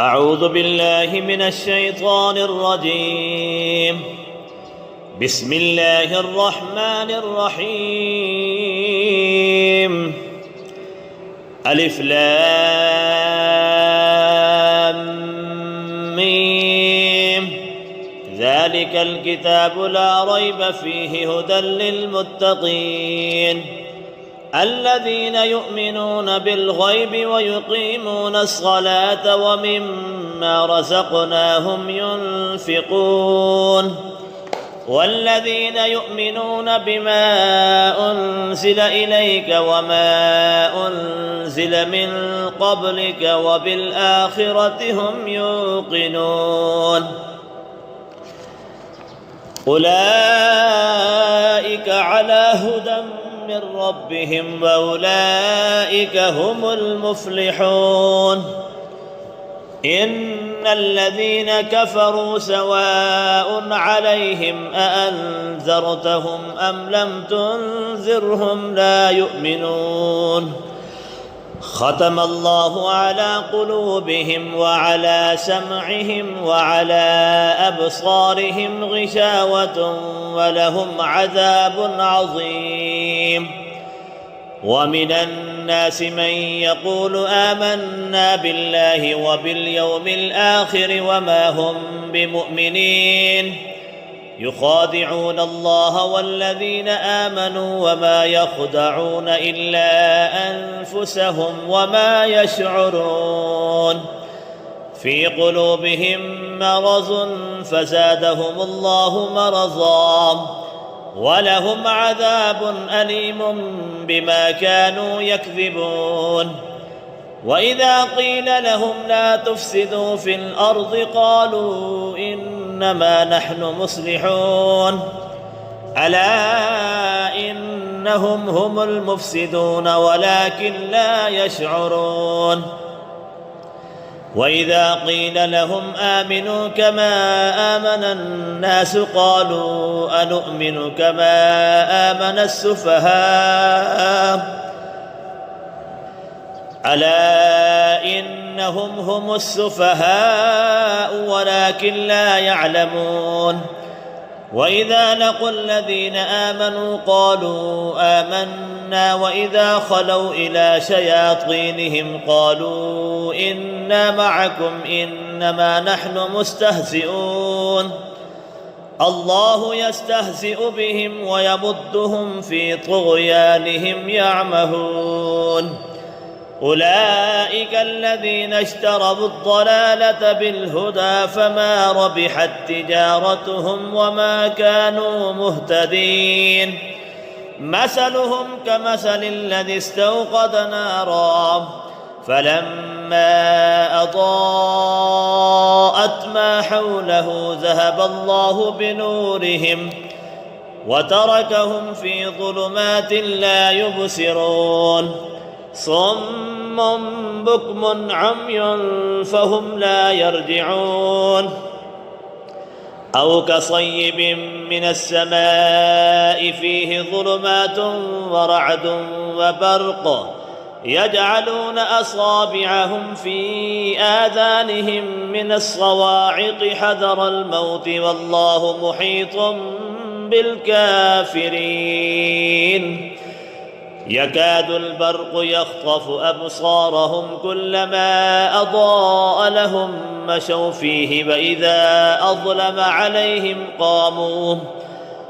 أعوذ بالله من الشيطان الرجيم. بسم الله الرحمن الرحيم. ألف لام ميم. ذلك الكتاب لا ريب فيه هدى للمتقين الذين يؤمنون بالغيب ويقيمون الصلاة ومما رزقناهم ينفقون والذين يؤمنون بما أنزل إليك وما أنزل من قبلك وبالآخرة هم يوقنون أولئك على هدى من ربهم وأولئك هم المفلحون. إن الذين كفروا سواء عليهم أأنذرتهم أم لم تنذرهم لا يؤمنون. ختم الله على قلوبهم وعلى سمعهم وعلى أبصارهم غشاوة ولهم عذاب عظيم. ومن الناس من يقول آمنا بالله وباليوم الآخر وما هم بمؤمنين يخادعون الله والذين آمنوا وما يخدعون إلا أنفسهم وما يشعرون. في قلوبهم مرض فزادهم الله مرضا ولهم عذاب أليم بما كانوا يكذبون. وإذا قيل لهم لا تفسدوا في الأرض قالوا إنما نحن مصلحون ألا إنهم هم المفسدون ولكن لا يشعرون. وإذا قيل لهم آمنوا كما آمن الناس قالوا أنؤمن كما آمن السفهاء ألا إنهم هم السفهاء ولكن لا يعلمون. وإذا لقوا الذين آمنوا قالوا آمنا وإذا خلوا إلى شياطينهم قالوا إنا معكم إنما نحن مستهزئون. الله يستهزئ بهم ويمدهم في طغيانهم يعمهون. أولئك الذين اشتروا الضلالة بالهدى فما ربحت تجارتهم وما كانوا مهتدين. مثلهم كمثل الذي استوقد نارا فلما أضاءت ما حوله ذهب الله بنورهم وتركهم في ظلمات لا يبصرون. صم بكم عمي فهم لا يرجعون. أو كصيب من السماء فيه ظلمات ورعد وبرق يجعلون أصابعهم في آذانهم من الصواعق حذر الموت والله محيط بالكافرين. يكاد البرق يخطف أبصارهم كلما أضاء لهم مشوا فيه وإذا أظلم عليهم قاموا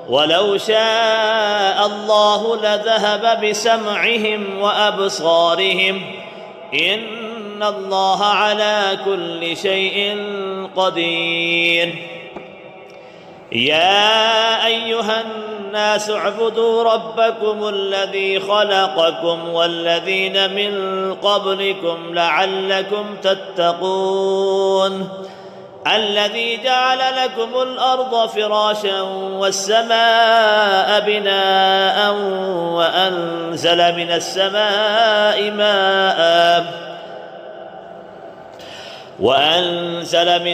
ولو شاء الله لذهب بسمعهم وأبصارهم إن الله على كل شيء قدير. يا أيها الناس اعبدوا ربكم الذي خلقكم والذين من قبلكم لعلكم تتقون. الذي جعل لكم الأرض فراشا والسماء بناء وأنزل من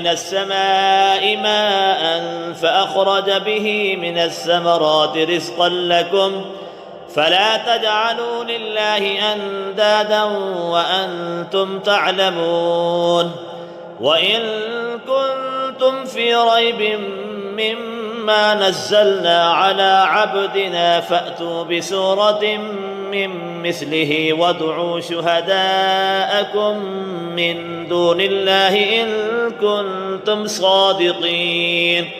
السماء ماء فأخرج به من الثمرات رزقا لكم فلا تجعلوا لله أندادا وأنتم تعلمون. وإن كنتم في ريب مما نزلنا على عبدنا فأتوا بسورة من مثله وادعوا شهداءكم من دون الله إن كنتم صادقين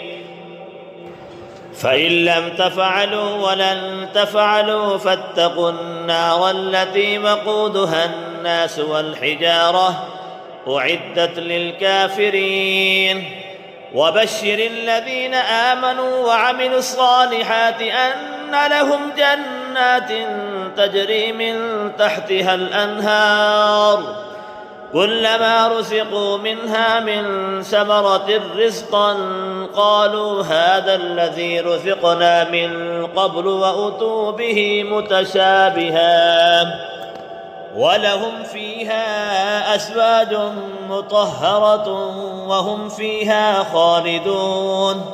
فإن لم تفعلوا ولن تفعلوا فاتقوا النار التي وقودها الناس والحجارة أعدت للكافرين وبشر الذين آمنوا وعملوا الصالحات أن لهم جنات تجري من تحتها الأنهار كلما رزقوا منها من ثمرة رزقا قالوا هذا الذي رزقنا من قبل وأتوا به متشابها ولهم فيها أزواج مطهرة وهم فيها خالدون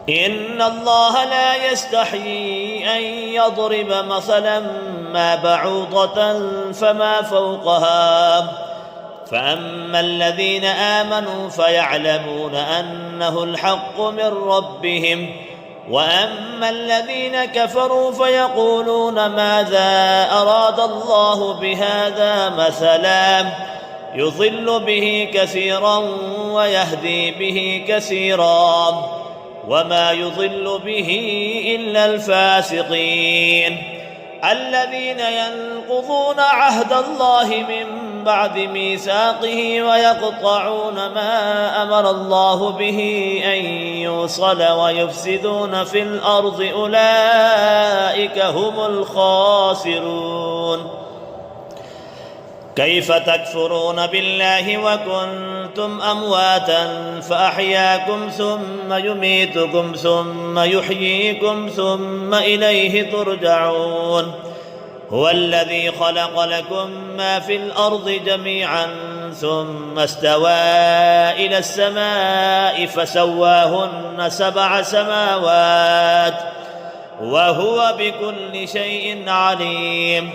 إن الله لا يستحيي أن يضرب مثلا ما بعوضة فما فوقها فأما الذين آمنوا فيعلمون أنه الحق من ربهم وأما الذين كفروا فيقولون ماذا أراد الله بهذا مثلا يضل به كثيرا ويهدي به كثيرا وما يضل به إلا الفاسقين الذين ينقضون عهد الله من بعد ميثاقه ويقطعون ما أمر الله به أن يوصل ويفسدون في الأرض أولئك هم الخاسرون كيف تكفرون بالله وكنتم أمواتا فأحياكم ثم يميتكم ثم يحييكم ثم إليه ترجعون هو الذي خلق لكم ما في الأرض جميعا ثم استوى إلى السماء فسواهن 7 سماوات وهو بكل شيء عليم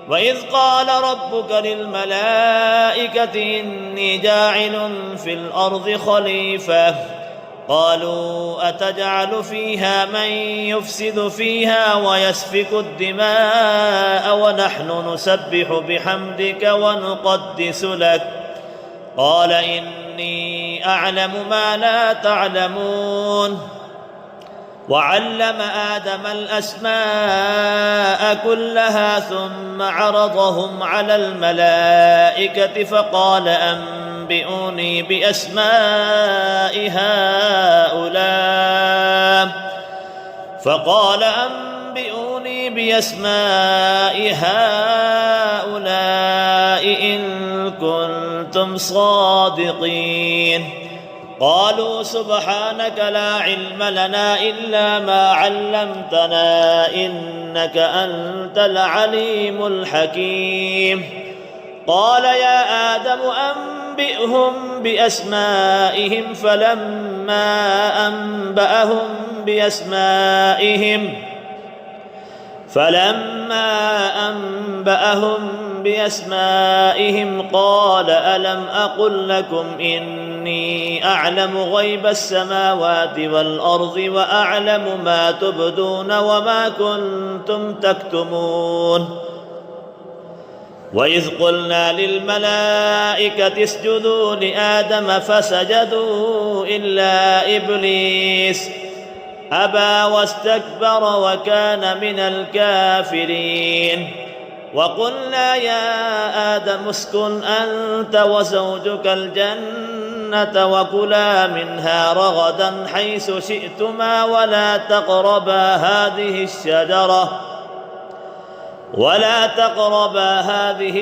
وإذ قال ربك للملائكة إني جاعل في الأرض خليفة قالوا أتجعل فيها من يفسد فيها ويسفك الدماء ونحن نسبح بحمدك ونقدس لك قال إني أعلم ما لا تعلمون وعلم آدم الأسماء كلها ثم عرضهم على الملائكة فقال أنبئوني بأسماء هؤلاء إن كنتم صادقين قالوا سبحانك لا علم لنا إلا ما علمتنا إنك أنت العليم الحكيم قال يا آدم أنبئهم بأسمائهم فلما أنبأهم بأسمائهم قال ألم أقل لكم إني أعلم غيب السماوات والأرض وأعلم ما تبدون وما كنتم تكتمون وإذ قلنا للملائكة اسجدوا لآدم فسجدوا إلا إبليس أبى واستكبر وكان من الكافرين وقلنا يا آدم اسكن أنت وزوجك الجنة وكلا منها رغدا حيث شئتما ولا تقربا هذه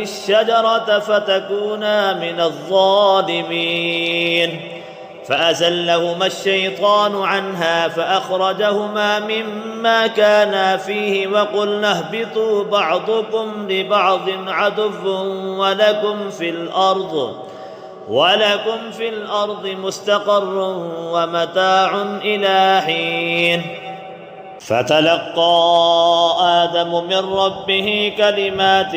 الشجرة فتكونا من الظالمين فأزلهما الشيطان عنها فأخرجهما مما كانا فيه وقلنا اهبطوا بعضكم لبعض عدو ولكم في الأرض مستقر ومتاع إلى حين فتلقى آدم من ربه كلمات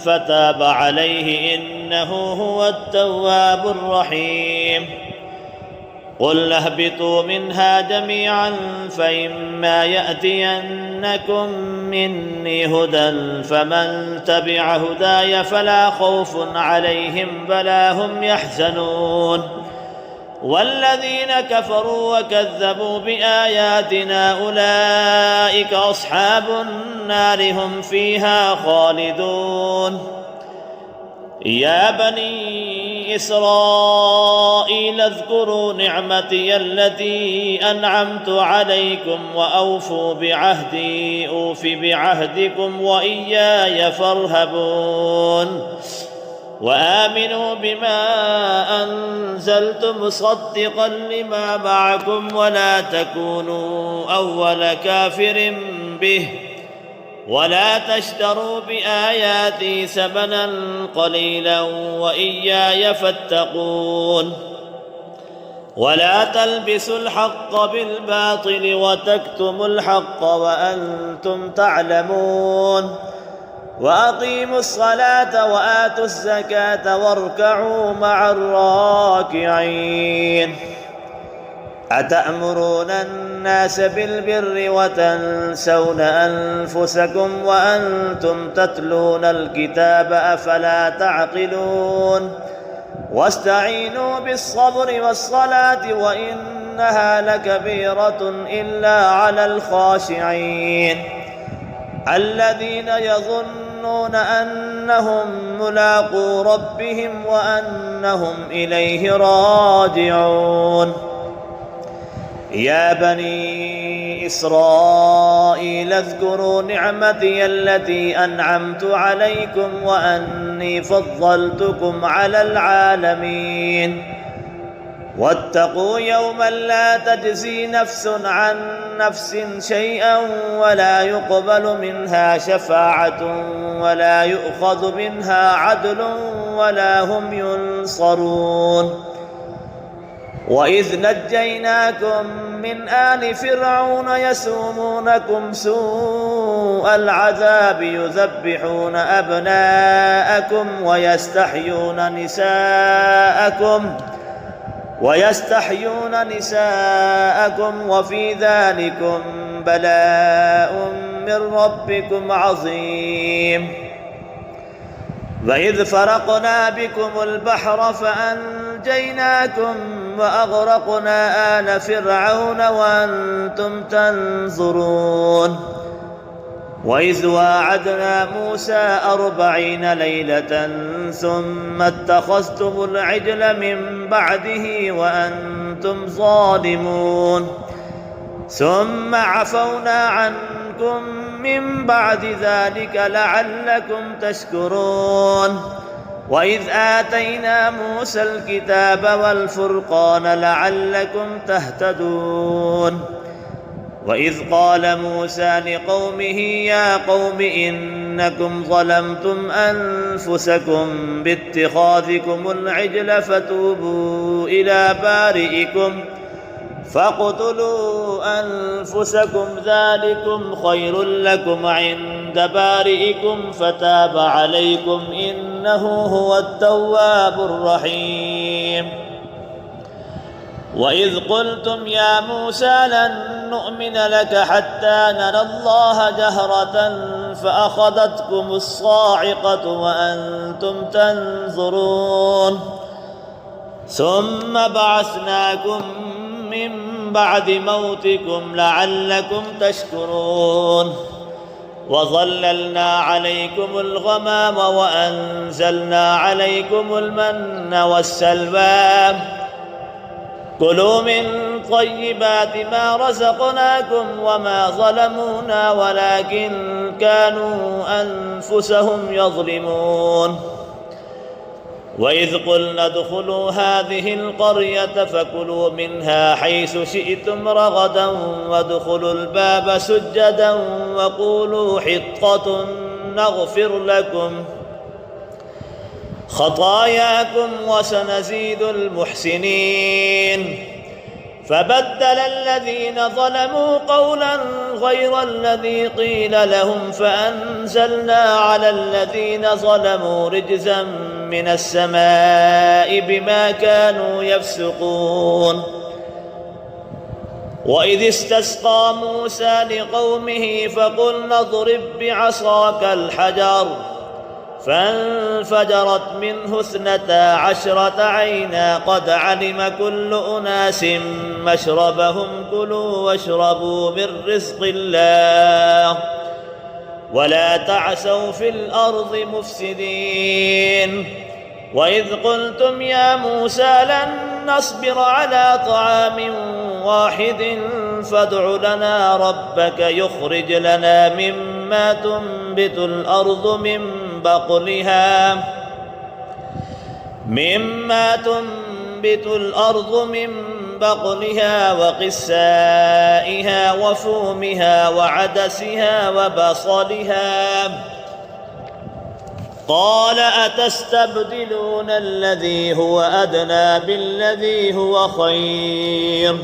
فتاب عليه إنه هو التواب الرحيم. قل اهبطوا منها جميعا فإما يأتينكم مني هدى فمن تبع هداي فلا خوف عليهم ولا هم يحزنون. والذين كفروا وكذبوا بآياتنا أولئك أصحاب النار هم فيها خالدون. يا بني إسرائيل اذكروا نعمتي التي أنعمت عليكم وأوفوا بعهدي أوف بعهدكم وإياي فارهبون. وآمنوا بما أنزلت مصدقا لما معكم ولا تكونوا أول كافر به ولا تشتروا بآياتي ثمنا قليلا وإياي فاتقون. ولا تلبسوا الحق بالباطل وتكتموا الحق وأنتم تعلمون. وأقيموا الصلاة وآتوا الزكاة واركعوا مع الراكعين. أتأمرون الناس بالبر وتنسون أنفسكم وأنتم تتلون الكتاب أفلا تعقلون. واستعينوا بالصبر والصلاة وإنها لكبيرة إلا على الخاشعين الذين يظنون أنهم ملاقو ربهم وأنهم إليه راجعون. يا بني إسرائيل اذكروا نعمتي التي أنعمت عليكم وأني فضلتكم على العالمين. واتقوا يوما لا تجزي نفس عن نفس شيئا ولا يقبل منها شفاعة ولا يؤخذ منها عدل ولا هم ينصرون. وإذ نجيناكم من آل فرعون يسومونكم سوء العذاب يذبحون أبناءكم ويستحيون نساءكم وفي ذلكم بلاء من ربكم عظيم. وإذ فرقنا بكم البحر فأنجيناكم وأغرقنا آل فرعون وأنتم تنظرون. وإذ واعدنا موسى 40 ليلة ثم اتخذتم العجل من بعده وأنتم ظالمون ثم عفونا عنكم من بعد ذلك لعلكم تشكرون. وإذ آتينا موسى الكتاب والفرقان لعلكم تهتدون. وإذ قال موسى لقومه يا قوم إنكم ظلمتم أنفسكم باتخاذكم العجل فتوبوا إلى بارئكم فاقتلوا أنفسكم ذلكم خير لكم عند بارئكم فتاب عليكم إنه هو التواب الرحيم. وإذ قلتم يا موسى لن نؤمن لك حتى نرى الله جهرة فأخذتكم الصاعقة وأنتم تنظرون ثم بعثناكم من بعد موتكم لعلكم تشكرون. وظللنا عليكم الغمام وأنزلنا عليكم المن والسلوى كلوا من طيبات ما رزقناكم وما ظلمونا ولكن كانوا أنفسهم يظلمون. وإذ قلنا ادخلوا هذه القرية فكلوا منها حيث شئتم رغدا وادخلوا الباب سجدا وقولوا حطة نغفر لكم خطاياكم وسنزيد المحسنين. فبدل الذين ظلموا قولا غير الذي قيل لهم فأنزلنا على الذين ظلموا رجزا من السماء بما كانوا يفسقون. وإذ استسقى موسى لقومه فقلنا اضرب بعصاك الحجر فانفجرت منه 12 عينا قد علم كل أناس مشربهم كلوا واشربوا من رزق الله ولا تعثوا في الأرض مفسدين. وإذ قلتم يا موسى لن نصبر على طعام واحد فادع لنا ربك يخرج لنا مما تنبت الأرض من بقلها وقثائها وفومها وعدسها وبصلها. قال أتستبدلون الذي هو أدنى بالذي هو خير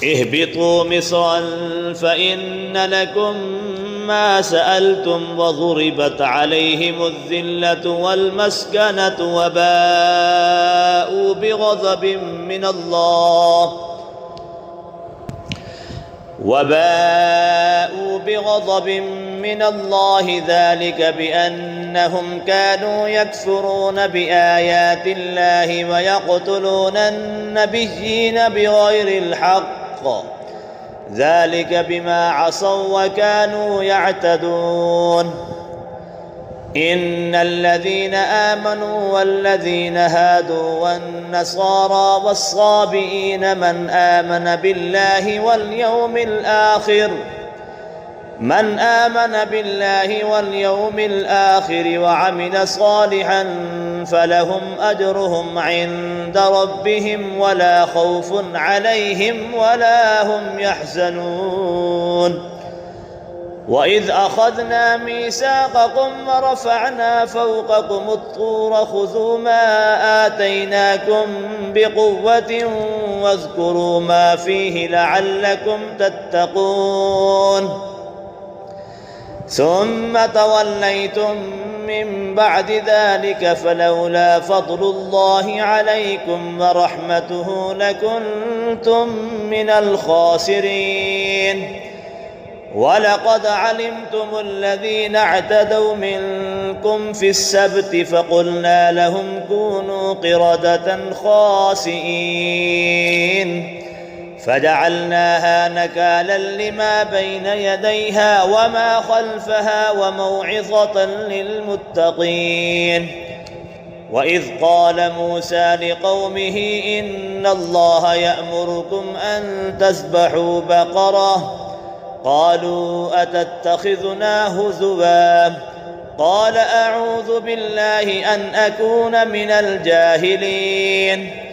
اهبطوا مصرا فإن لكم ما سألتم وضربت عليهم الذلة والمسكنة وباءوا بغضب من الله ذلك بأنهم كانوا يكفرون بآيات الله ويقتلون النبيين بغير الحق ذلك بما عصوا وكانوا يعتدون. إن الذين آمنوا والذين هادوا والنصارى والصابئين من آمن بالله واليوم الآخر وعمل صالحا فلهم أجرهم عند ربهم ولا خوف عليهم ولا هم يحزنون. وإذ أخذنا ميثاقكم ورفعنا فوقكم الطور خذوا ما آتيناكم بقوة واذكروا ما فيه لعلكم تتقون. ثم توليتم من بعد ذلك فلولا فضل الله عليكم ورحمته لكنتم من الخاسرين. ولقد علمتم الذين اعتدوا منكم في السبت فقلنا لهم كونوا قردة خاسئين فجعلناها نكالا لما بين يديها وما خلفها وموعظة للمتقين. وإذ قال موسى لقومه إن الله يأمركم أن تذبحوا بقرة قالوا أتتخذنا هزوا قال أعوذ بالله أن أكون من الجاهلين.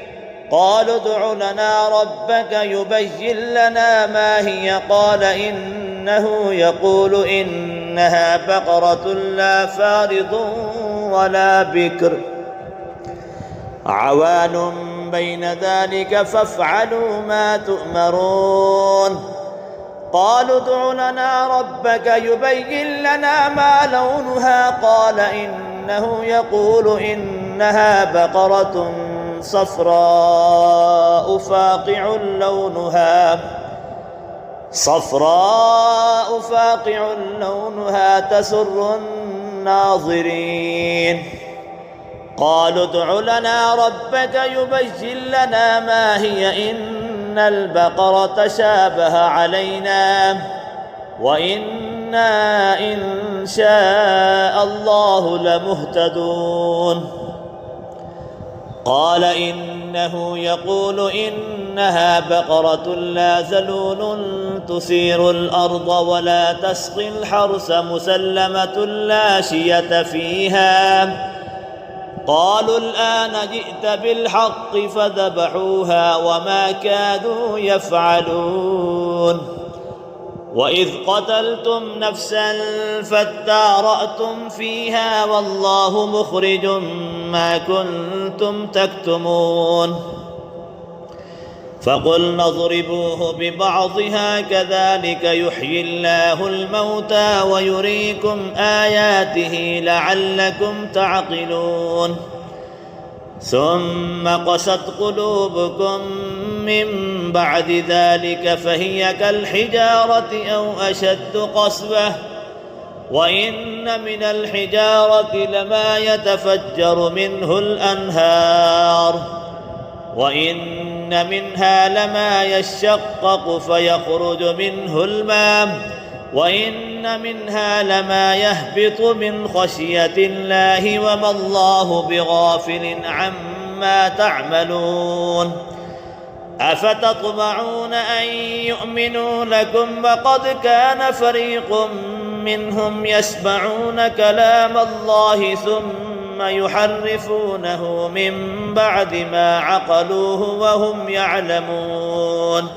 قالوا ادع لنا ربك يبين لنا ما هي قال إنه يقول إنها بقرة لا فارض ولا بكر عوان بين ذلك فافعلوا ما تؤمرون. قالوا ادع لنا ربك يبين لنا ما لونها قال إنه يقول إنها بقرة صفراء فاقع لونها تسر الناظرين. قالوا ادع لنا ربك يبين لنا ما هي إن البقرة شابه علينا وإنا إن شاء الله لمهتدون. قال إنه يقول إنها بقرة لا ذلول تثير الأرض ولا تسقي الحرث مسلمة لا شية فيها. قالوا الآن جئت بالحق فذبحوها وما كادوا يفعلون. وإذ قتلتم نفسا فادارأتم فيها والله مخرج ما كنتم تكتمون. فقلنا اضربوه ببعضها كذلك يحيي الله الموتى ويريكم آياته لعلكم تعقلون ثم قست قلوبكم من بعد ذلك فهي كالحجارة أو أشد قسوة وإن من الحجارة لما يتفجر منه الأنهار وإن منها لما يشقق فيخرج منه الماء وإن منها لما يهبط من خشية الله وما الله بغافل عما تعملون أفتطمعون أن يؤمنوا لكم وقد كان فريق منهم يسمعون كلام الله ثم يحرفونه من بعد ما عقلوه وهم يعلمون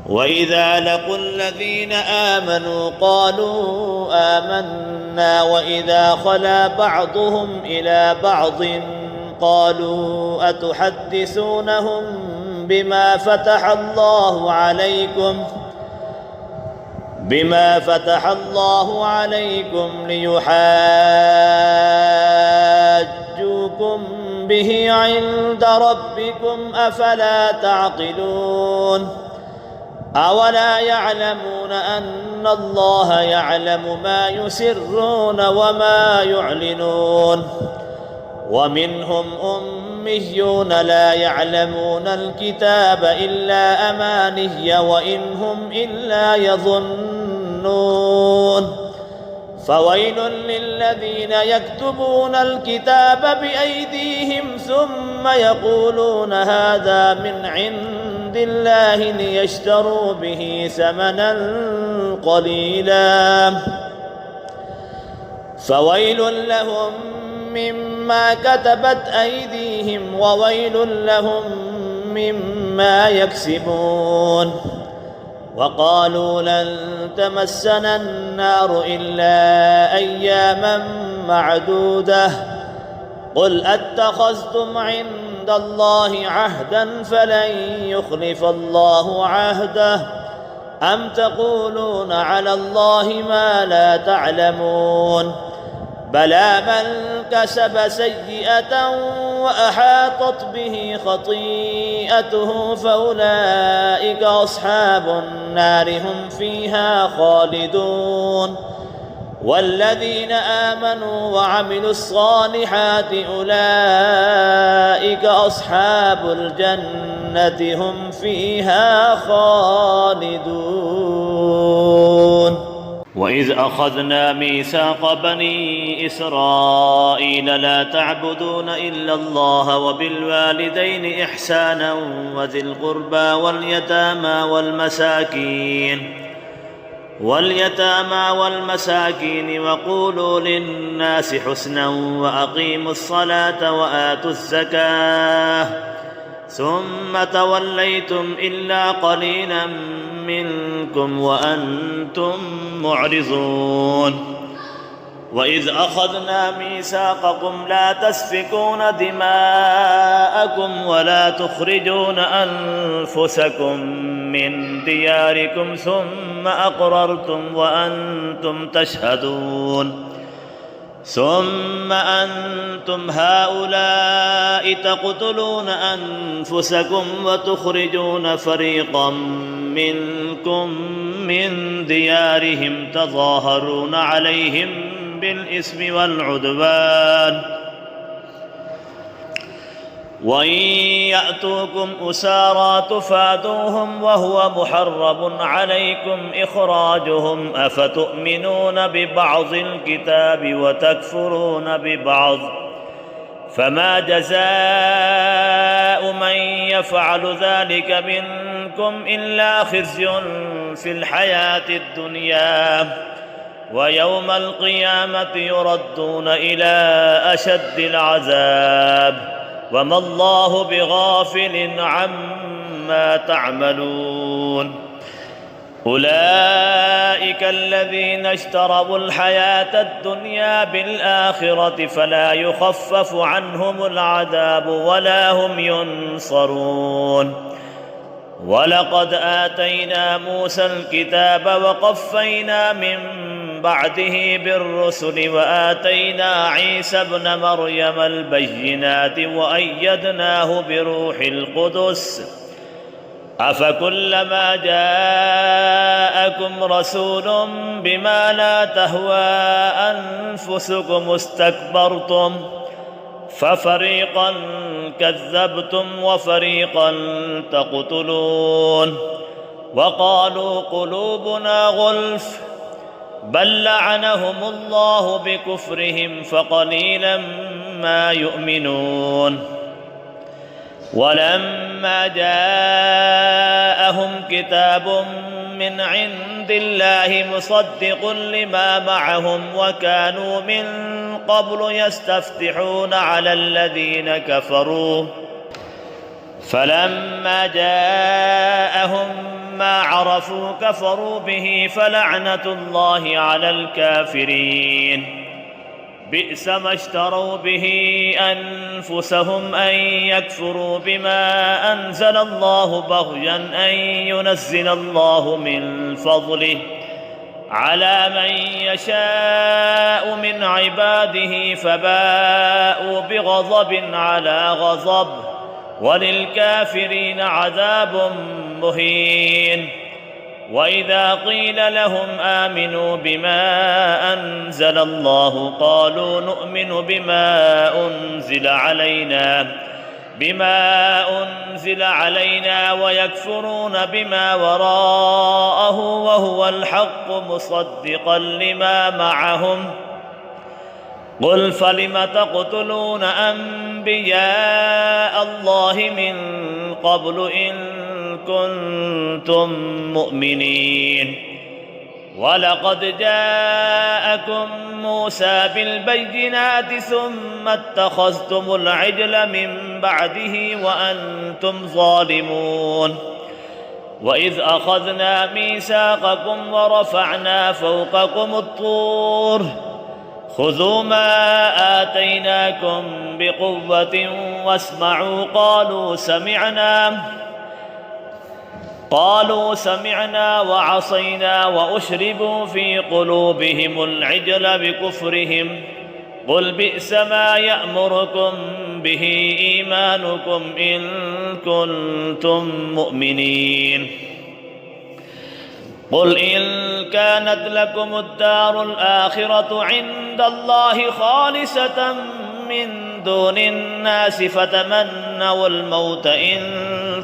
وإذا لقوا الذين آمنوا قالوا آمنا وإذا خلا بعضهم إلى بعض قالوا أتحدثونهم بما فتح الله عليكم ليحاجوكم به عند ربكم أفلا تعقلون أولا يعلمون أن الله يعلم ما يسرون وما يعلنون ومنهم أميون لا يعلمون الكتاب إلا أماني وإن هم إلا يظنون فويل للذين يكتبون الكتاب بأيديهم ثم يقولون هذا من عند الله ليشتروا به ثمنا قليلا فويل لهم مما كتبت أيديهم وويل لهم مما يكسبون وقالوا لن تمسنا النار إلا أياما معدودة قل أتخذتم عند الله عهدا فلن يخلف الله عهده أم تقولون على الله ما لا تعلمون بلى من كسب سيئة وأحاطت به خطيئته فأولئك أصحاب النار هم فيها خالدون والذين آمنوا وعملوا الصالحات أولئك أصحاب الجنة هم فيها خالدون وإذ أخذنا ميثاق بني إسرائيل لا تعبدون إلا الله وبالوالدين إحسانا وذي القربى واليتامى والمساكين وقولوا للناس حسنا وأقيموا الصلاة وآتوا الزكاة ثم توليتم إلا قليلا منكم وأنتم معرضون وإذ أخذنا ميثاقكم لا تسفكون دماءكم ولا تخرجون أنفسكم من دياركم ثم أقررتم وأنتم تشهدون ثم أنتم هؤلاء تقتلون أنفسكم وتخرجون فريقا منكم من ديارهم تظاهرون عليهم بالإثم والعدوان وإن يأتوكم أسارى تفادوهم وهو محرم عليكم إخراجهم أفتؤمنون ببعض الكتاب وتكفرون ببعض فما جزاء من يفعل ذلك منكم إلا خزي في الحياة الدنيا ويوم القيامة يردون إلى أشد العذاب وما الله بغافل عما تعملون أولئك الذين اشتروا الحياة الدنيا بالآخرة فلا يخفف عنهم العذاب ولا هم ينصرون. ولقد آتينا موسى الكتاب وقفينا من بعده بالرسل وآتينا عيسى ابن مريم البينات وأيدناه بروح القدس أفكلما جاءكم رسول بما لا تهوى أنفسكم استكبرتم ففريقا كذبتم وفريقا تقتلون. وقالوا قلوبنا غلف بل لعنهم الله بكفرهم فقليلا ما يؤمنون. ولما جاءهم كتاب من عند الله مصدق لما معهم وكانوا من قبل يستفتحون على الذين كفروا فلما جاءهم ما عرفوا كفروا به فلعنة الله على الكافرين. بئس ما اشتروا به أنفسهم أن يكفروا بما أنزل الله بغيا أن ينزل الله من فضله على من يشاء من عباده فباءوا بغضب على غضب وللكافرين عذاب مهين. وإذا قيل لهم آمنوا بما أنزل الله قالوا نؤمن بما أنزل علينا ويكفرون بما وراءه وهو الحق مصدقا لما معهم. قل فلم تقتلون أنبياء الله من قبل إن كنتم مؤمنين. ولقد جاءكم موسى بالبينات ثم اتخذتم العجل من بعده وأنتم ظالمون. وإذ أخذنا ميثاقكم ورفعنا فوقكم الطور خذوا ما آتيناكم بقوة واسمعوا قالوا سمعنا وعصينا وأشربوا في قلوبهم العجل بكفرهم. قل بئس ما يأمركم به إيمانكم إن كنتم مؤمنين. قل إن كانت لكم الدار الآخرة عند الله خالصة من دون الناس فتمنوا الموت إن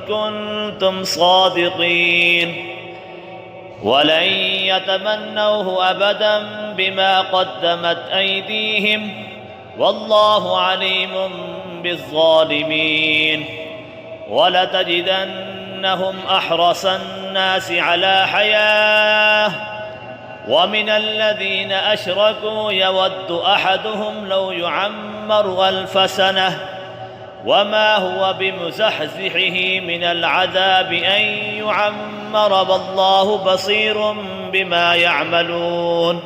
كنتم صادقين ولن يتمنوه أبدا بما قدمت أيديهم والله عليم بالظالمين. ولتجدنهم أحرص الناس على حياة ومن الذين أشركوا يود أحدهم لو يعمر 1000 سنة وما هو بمزحزحه من العذاب أن يعمر والله بصير بما يعملون.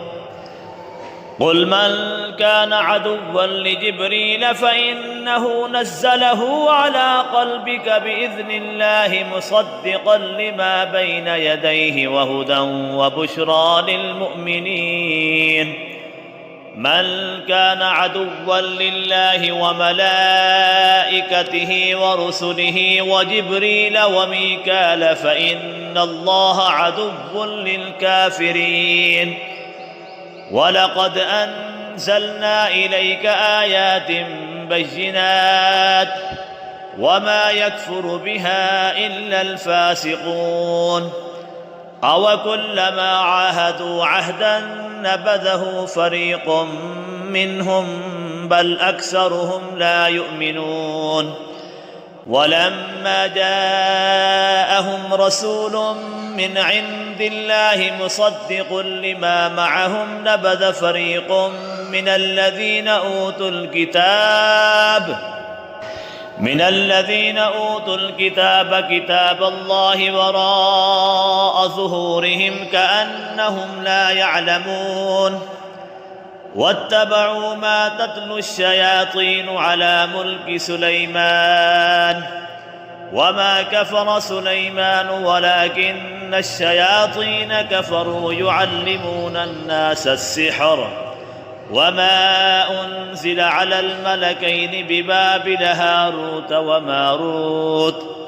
قل من كان عدوا لجبريل فإنه نزله على قلبك بإذن الله مصدقا لما بين يديه وهدى وبشرى للمؤمنين. من كان عدوا لله وملائكته ورسله وجبريل وميكال فإن الله عدو للكافرين. ولقد أنزلنا إليك آيات بينات وما يكفر بها إلا الفاسقون. أوكلما عاهدوا عهدا نبذه فريق منهم بل أكثرهم لا يؤمنون. ولما جاءهم رسول من عند الله مصدق لما معهم نبذ فريق من الذين أوتوا الكتاب من الذين أوتوا الكتاب كتاب الله وراء ظهورهم كأنهم لا يعلمون واتبعوا ما تتلو الشياطين على ملك سليمان وما كفر سليمان ولكن الشياطين كفروا يعلمون الناس السحر وما أنزل على الملكين ببابل هاروت وماروت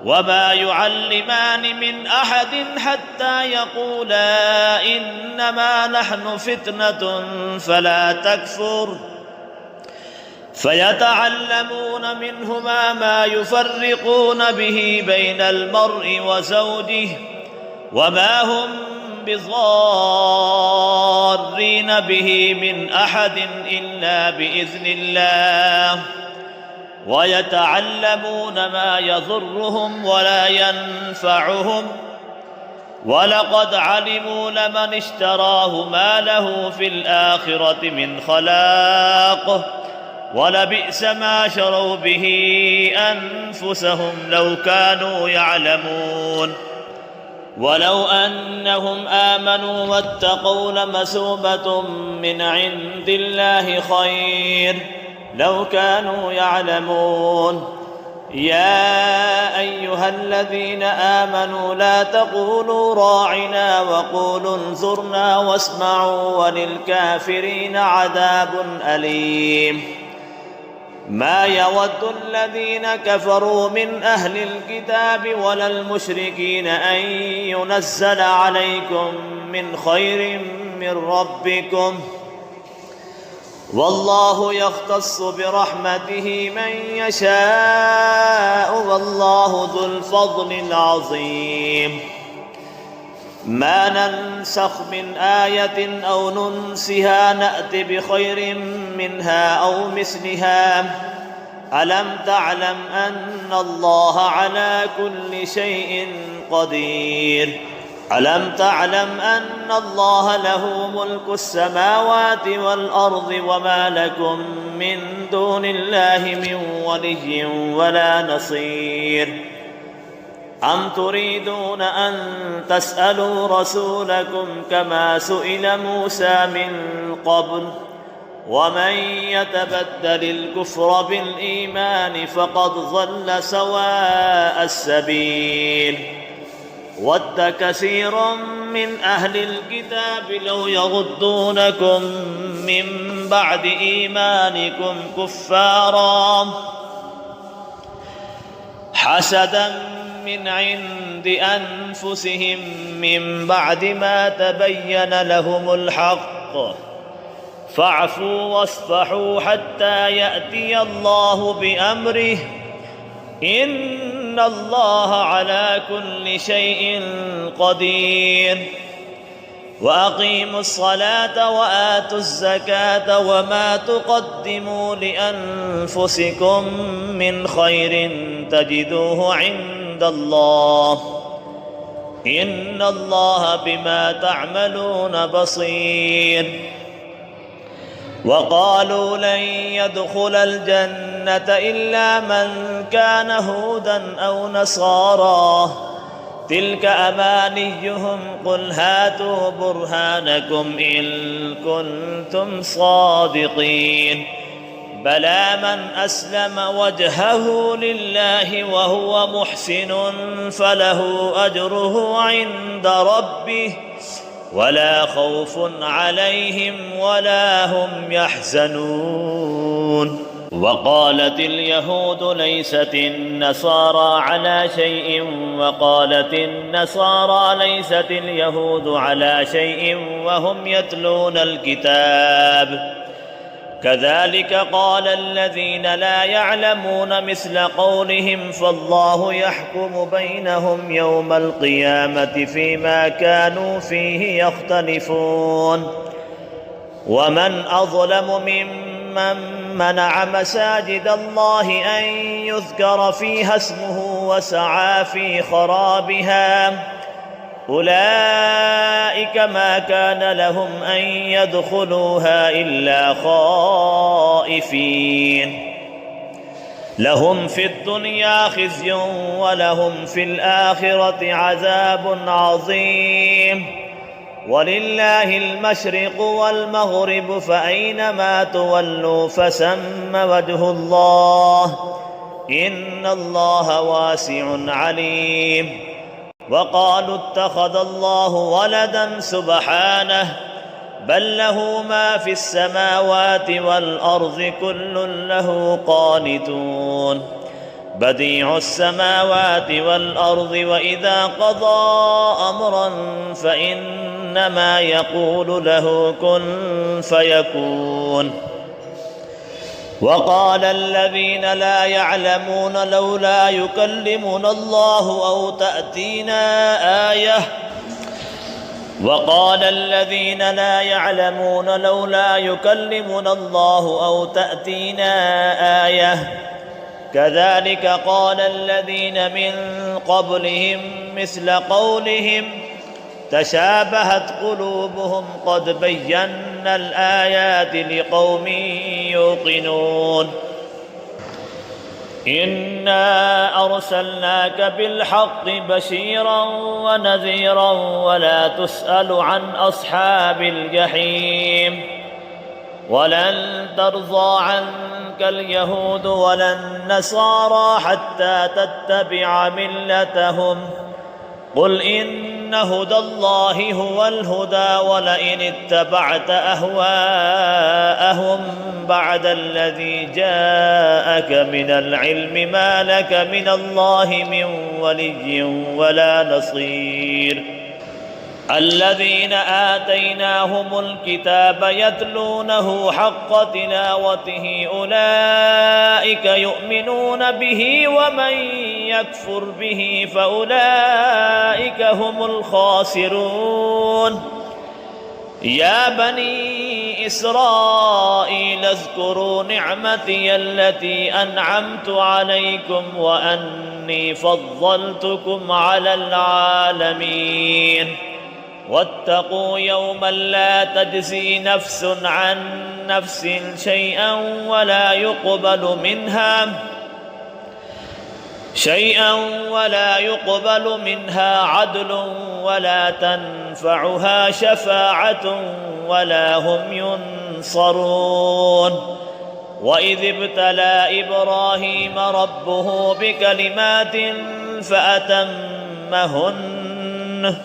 وما يعلمان من أحد حتى يقولا إنما نحن فتنة فلا تكفر فيتعلمون منهما ما يفرقون به بين المرء وزوجه وما هم بضارين به من أحد إلا بإذن الله ويتعلمون ما يضرهم ولا ينفعهم ولقد علموا لمن اشتراه ما له في الآخرة من خلاق ولبئس ما شروا به أنفسهم لو كانوا يعلمون ولو أنهم آمنوا واتقوا لمثوبة من عند الله خير لو كانوا يعلمون يا أيها الذين آمنوا لا تقولوا راعنا وقولوا انظرنا واسمعوا وللكافرين عذاب أليم ما يود الذين كفروا من أهل الكتاب ولا المشركين أن ينزل عليكم من خير من ربكم والله يختص برحمته من يشاء والله ذو الفضل العظيم ما ننسخ من آية أو ننسها نأت بخير منها أو مثلها ألم تعلم أن الله على كل شيء قدير ألم تعلم أن الله له ملك السماوات والأرض وما لكم من دون الله من ولي ولا نصير أم تريدون أن تسألوا رسولكم كما سئل موسى من قبل ومن يتبدل الكفر بالإيمان فقد ضل سواء السبيل ود كثير من أهل الكتاب لو يردونكم من بعد إيمانكم كفارا حسدا من عند أنفسهم من بعد ما تبين لهم الحق فاعفوا واصفحوا حتى يأتي الله بأمره إن الله على كل شيء قدير وأقيموا الصلاة وآتوا الزكاة وما تقدموا لأنفسكم من خير تجدوه عند الله إن الله بما تعملون بصير وقالوا لن يدخل الجنة إلا من كان هودا أو نصارى تلك أمانيهم قل هاتوا برهانكم إن كنتم صادقين بلى من أسلم وجهه لله وهو محسن فله أجره عند ربه ولا خوف عليهم ولا هم يحزنون وقالت اليهود ليست النصارى على شيء وقالت النصارى ليست اليهود على شيء وهم يتلون الكتاب كذلك قال الذين لا يعلمون مثل قولهم فالله يحكم بينهم يوم القيامة فيما كانوا فيه يختلفون ومن أظلم ممن منع مساجد الله أن يذكر فيها اسمه وسعى في خرابها أولئك ما كان لهم أن يدخلوها إلا خائفين لهم في الدنيا خزي ولهم في الآخرة عذاب عظيم ولله المشرق والمغرب فأينما تولوا فثم وجه الله إن الله واسع عليم. وقالوا اتخذ الله ولدا سبحانه بل له ما في السماوات والأرض كل له قانتون بديع السماوات والأرض وإذا قضى أمرا فإنما يقول له كن فيكون. وقال الذين لا يعلمون لولا يكلمنا الله أو تأتينا آية وقال الذين لا يعلمون لولا يكلمنا الله أو تأتينا آية كذلك قال الذين من قبلهم مثل قولهم تشابهت قلوبهم قد بينا الآيات لقوم يوقنون. إنا أرسلناك بالحق بشيرا ونذيرا ولا تسأل عن أصحاب الجحيم. ولن ترضى عنك اليهود ولا النصارى حتى تتبع ملتهم قل إن هدى الله هو الهدى ولئن اتبعت أهواءهم بعد الذي جاءك من العلم ما لك من الله من ولي ولا نصير. الذين آتيناهم الكتاب يتلونه حق تلاوته أولئك يؤمنون به ومن يكفر به فأولئك هم الخاسرون. يا بني إسرائيل اذكروا نعمتي التي أنعمت عليكم وأني فضلتكم على العالمين واتقوا يوما لا تجزي نفس عن نفس شيئا ولا يقبل منها عدل ولا تنفعها شفاعة ولا هم ينصرون. وإذ ابتلى إبراهيم ربه بكلمات فأتمهن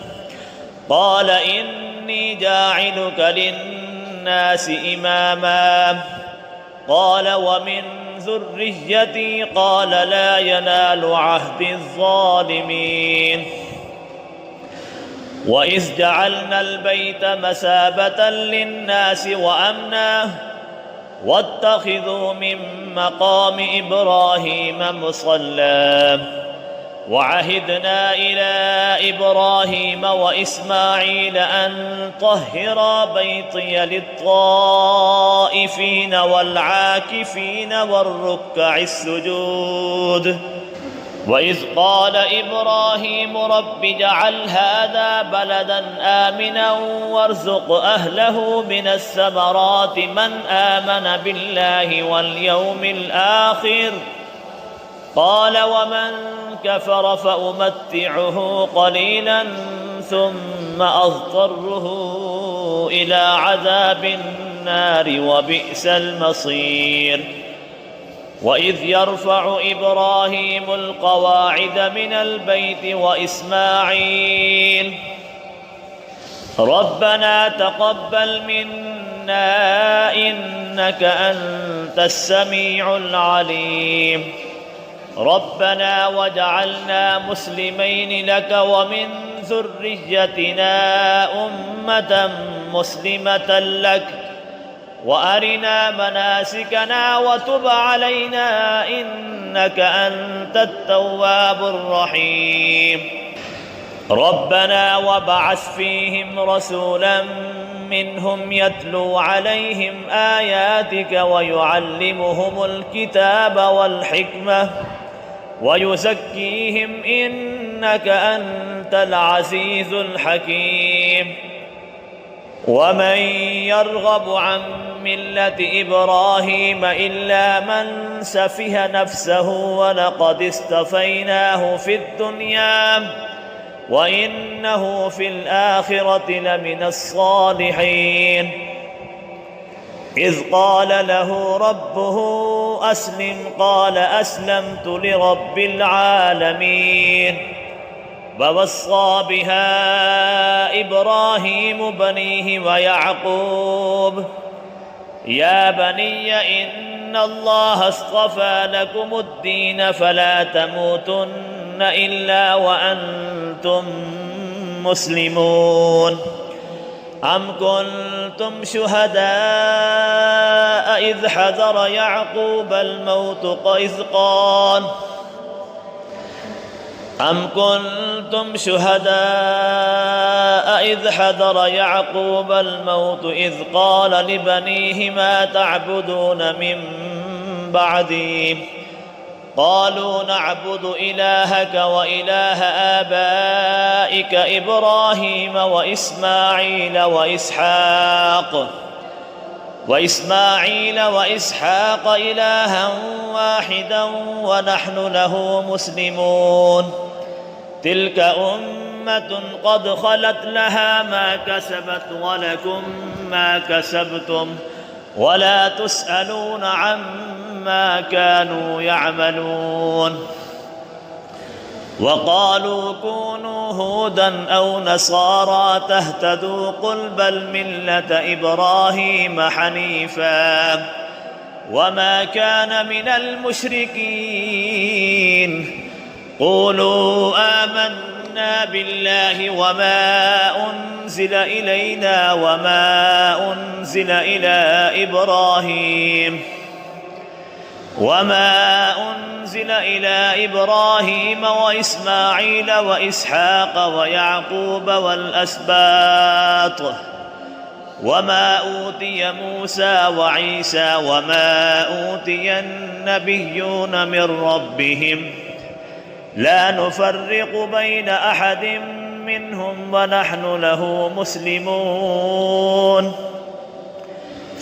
قال إني جاعلك للناس إماما قال ومن ذريتي قال لا ينال عهد الظالمين. وإذ جعلنا البيت مثابة للناس وأمنا واتخذوا من مقام إبراهيم مصلى وعهدنا إلى إبراهيم وإسماعيل أن طهرا بيتي للطائفين والعاكفين والركع السجود. وإذ قال إبراهيم رب اجعل هذا بلدا آمنا وارزق أهله من الثمرات من آمن بالله واليوم الآخر قال ومن كفر فأمتعه قليلا ثم أضطره إلى عذاب النار وبئس المصير. وإذ يرفع إبراهيم القواعد من البيت وإسماعيل ربنا تقبل منا إنك أنت السميع العليم ربنا وجعلنا مسلمين لك ومن ذريتنا أمة مسلمة لك وأرنا مناسكنا وتب علينا إنك أنت التواب الرحيم. ربنا وابعث فيهم رسولا منهم يتلو عليهم آياتك ويعلمهم الكتاب والحكمة ويزكيهم إنك أنت العزيز الحكيم. ومن يرغب عن ملة إبراهيم إلا من سفه نفسه ولقد اصطفيناه في الدنيا وإنه في الآخرة لمن الصالحين إذ قال له ربه أسلم قال أسلمت لرب العالمين ووصى بها إبراهيم بنيه ويعقوب يا بني إن الله اصطفى لكم الدين فلا تموتن إلا وأنتم مسلمون أم كنتم شهداء إذ حضر يعقوب الموت أم كنتم شهداء إذ حضر يعقوب الموت إذ قال لبنيه ما تعبدون من بعدي قالوا نعبد إلهك وإله آبائك إبراهيم وإسماعيل وإسحاق إلها واحدا ونحن له مسلمون تلك أمة قد خلت لها ما كسبت ولكم ما كسبتم ولا تسألون عما كانوا يعملون وقالوا كونوا هودا أو نصارى تهتدوا قل بل ملة إبراهيم حنيفا وما كان من المشركين قولوا آمنا بالله وما أنزل إلينا وما أنزل إلى إبراهيم وإسماعيل وإسحاق ويعقوب والأسباط وما أوتي موسى وعيسى وما أوتي النبيون من ربهم لا نفرق بين أحد منهم ونحن له مسلمون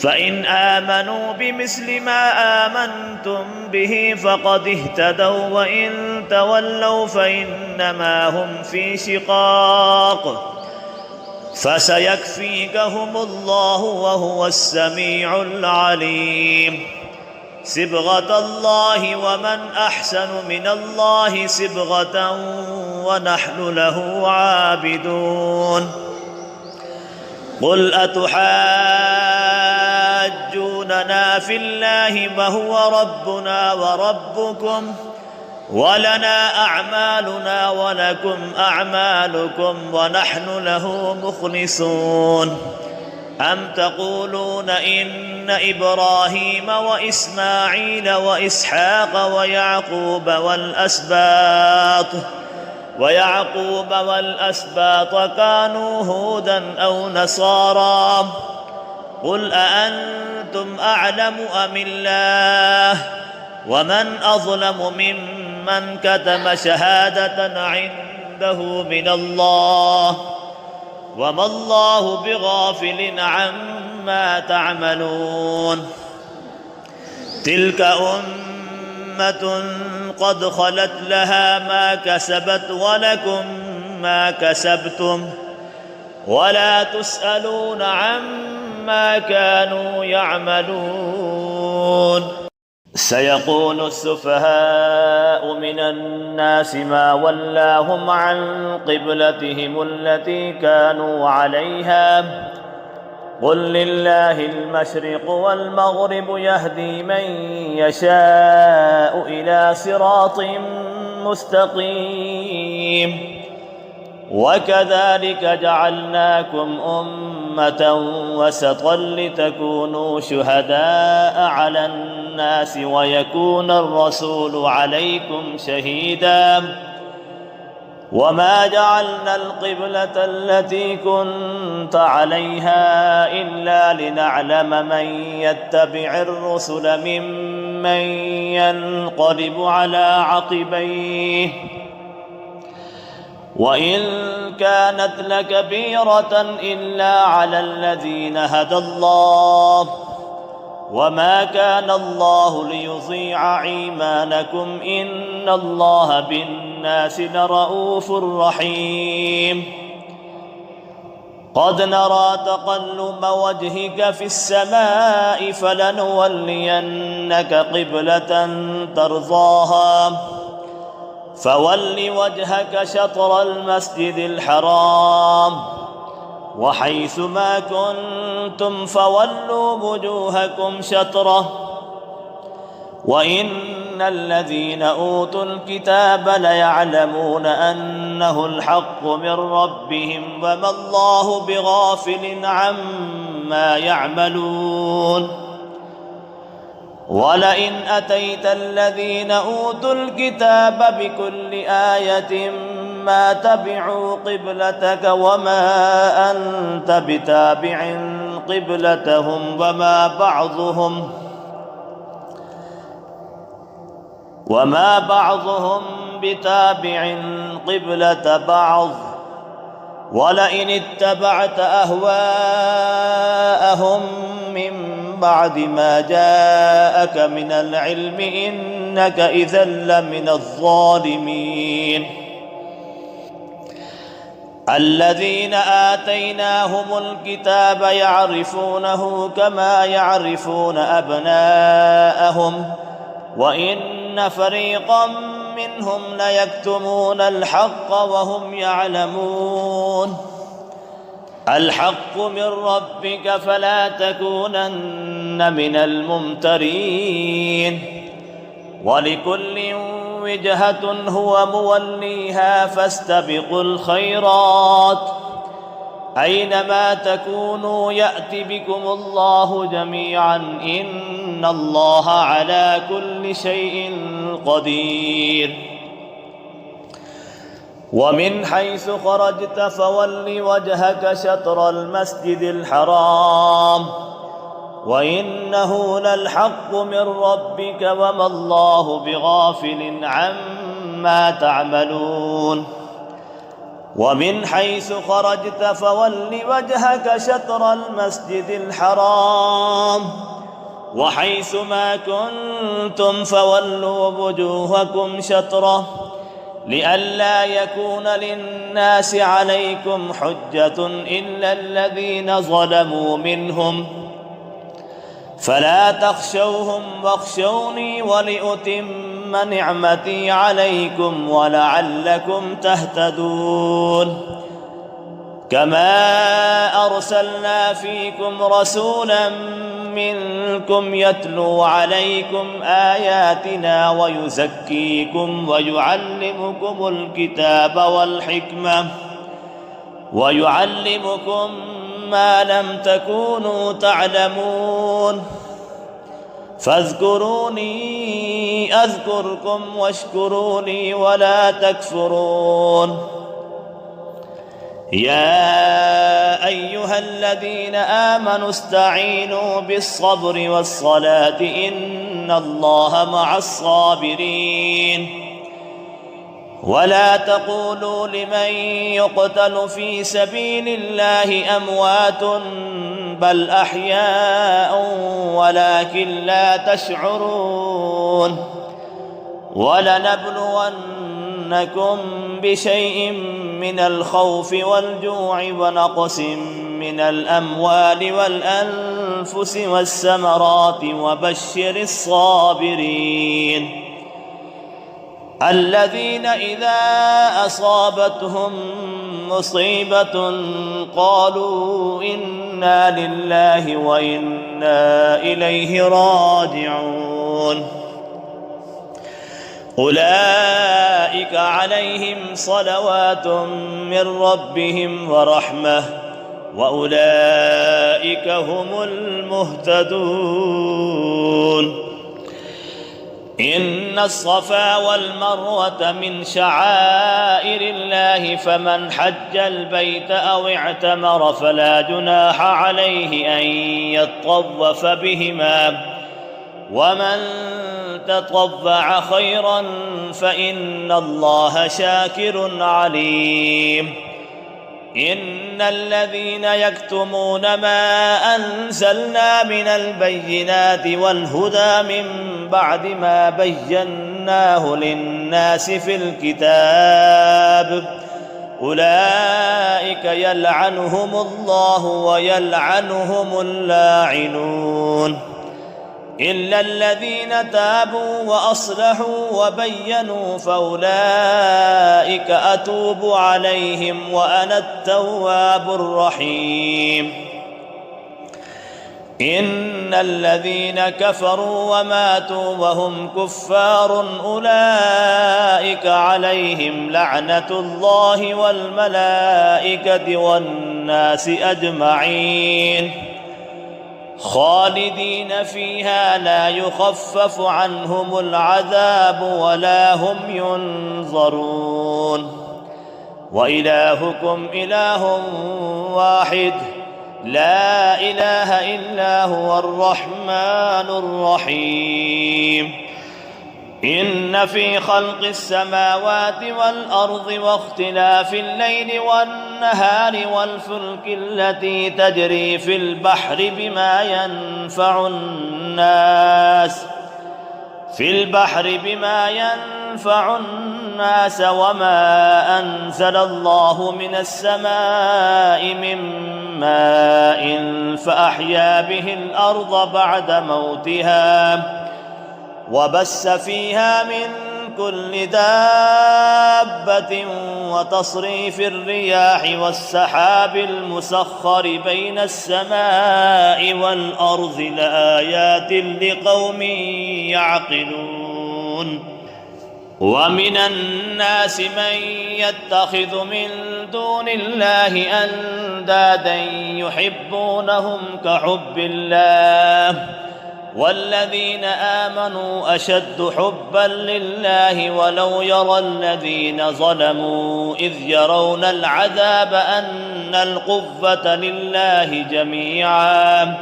فإن آمنوا بمثل ما آمنتم به فقد اهتدوا وإن تولوا فإنما هم في شقاق فسيكفيكهم الله وهو السميع العليم صبغة الله ومن أحسن من الله صبغة ونحن له عابدون قل أتحاجوننا في الله وهو ربنا وربكم ولنا أعمالنا ولكم أعمالكم ونحن له مخلصون أم تقولون إن إبراهيم وإسماعيل وإسحاق ويعقوب والأسباط كانوا هودا أو نصارى قل أأنتم أعلم أم الله ومن أظلم ممن كتم شهادة عنده من الله وما الله بغافل عما تعملون تلك أمة قد خلت لها ما كسبت ولكم ما كسبتم ولا تسألون عما كانوا يعملون سيقول السفهاء من الناس ما ولاهم عن قبلتهم التي كانوا عليها قل لله المشرق والمغرب يهدي من يشاء إلى صراط مستقيم وكذلك جعلناكم أمة وسطا لتكونوا شهداء على الناس ويكون الرسول عليكم شهيدا وما جعلنا القبلة التي كنت عليها إلا لنعلم من يتبع الرسل ممن ينقلب على عقبيه وإن كانت لكبيرة إلا على الذين هدى الله وما كان الله ليضيع إيمانكم إن الله بالناس لرءوف رحيم قد نرى تقلب وجهك في السماء فلنولينك قبلة ترضاها فول وجهك شطر المسجد الحرام وحيث ما كنتم فولوا وجوهكم شطره وإن الذين أوتوا الكتاب ليعلمون أنه الحق من ربهم وما الله بغافل عما يعملون ولئن أتيت الذين أوتوا الكتاب بكل آية ما تبعوا قبلتك وما أنت بتابع قبلتهم وما بعضهم بتابع قبلة بعض ولئن اتبعت أهواءهم من بعد ما جاءك من العلم إنك إذا لمن الظالمين الذين آتيناهم الكتاب يعرفونه كما يعرفون أبناءهم وإن فريقا منهم ليكتمون الحق وهم يعلمون الحق من ربك فلا تكونن من الممترين ولكل وجهة هو موليها فاستبقوا الخيرات أينما تكونوا يأت بكم الله جميعا إن الله على كل شيء قدير ومن حيث خرجت فول وجهك شطر المسجد الحرام وإنه للحق من ربك وما الله بغافل عما تعملون ومن حيث خرجت فول وجهك شطر المسجد الحرام وحيث ما كنتم فولوا وجوهكم شطره لئلا يكون للناس عليكم حجة إلا الذين ظلموا منهم فلا تخشوهم واخشوني ولأتم نعمتي عليكم ولعلكم تهتدون كما أرسلنا فيكم رسولا منكم يتلو عليكم آياتنا ويزكيكم ويعلمكم الكتاب والحكمة ويعلمكم ما لم تكونوا تعلمون فاذكروني أذكركم واشكروا لي ولا تكفرون يا أيها الذين آمنوا استعينوا بالصبر والصلاة إن الله مع الصابرين ولا تقولوا لمن يقتل في سبيل الله أموات بل أحياء ولكن لا تشعرون ولنبلونكم بشيء من الخوف والجوع ونقص من الأموال والأنفس والثمرات وبشر الصابرين الذين إذا أصابتهم مصيبة قالوا إنا لله وإنا إليه راجعون أولئك عليهم صلوات من ربهم ورحمة وأولئك هم المهتدون إن الصفا والمروة من شعائر الله فمن حج البيت أو اعتمر فلا جناح عليه أن يطوف بهما ومن تطوع خيرا فإن الله شاكر عليم. إن الذين يكتمون ما أنزلنا من البينات والهدى من بعد ما بيناه للناس في الكتاب أولئك يلعنهم الله ويلعنهم اللاعنون إلا الذين تابوا وأصلحوا وبينوا فأولئك أتوب عليهم وأنا التواب الرحيم. إن الذين كفروا وماتوا وهم كفار أولئك عليهم لعنة الله والملائكة والناس أجمعين خالدين فيها لا يخفف عنهم العذاب ولا هم ينظرون. وإلهكم إله واحد لا إله إلا هو الرحمن الرحيم. إن في خلق السماوات والأرض واختلاف الليل والنهار والفلك التي تجري في البحر بما ينفع الناس وما أنزل الله من السماء من ماء فأحيا به الأرض بعد موتها وبث فيها من كل دابة وتصريف الرياح والسحاب المسخر بين السماء والأرض لآيات لقوم يعقلون. ومن الناس من يتخذ من دون الله أندادا يحبونهم كحب الله والذين آمنوا أشد حبا لله ولو يرى الذين ظلموا إذ يرون العذاب أن القوة لله جميعا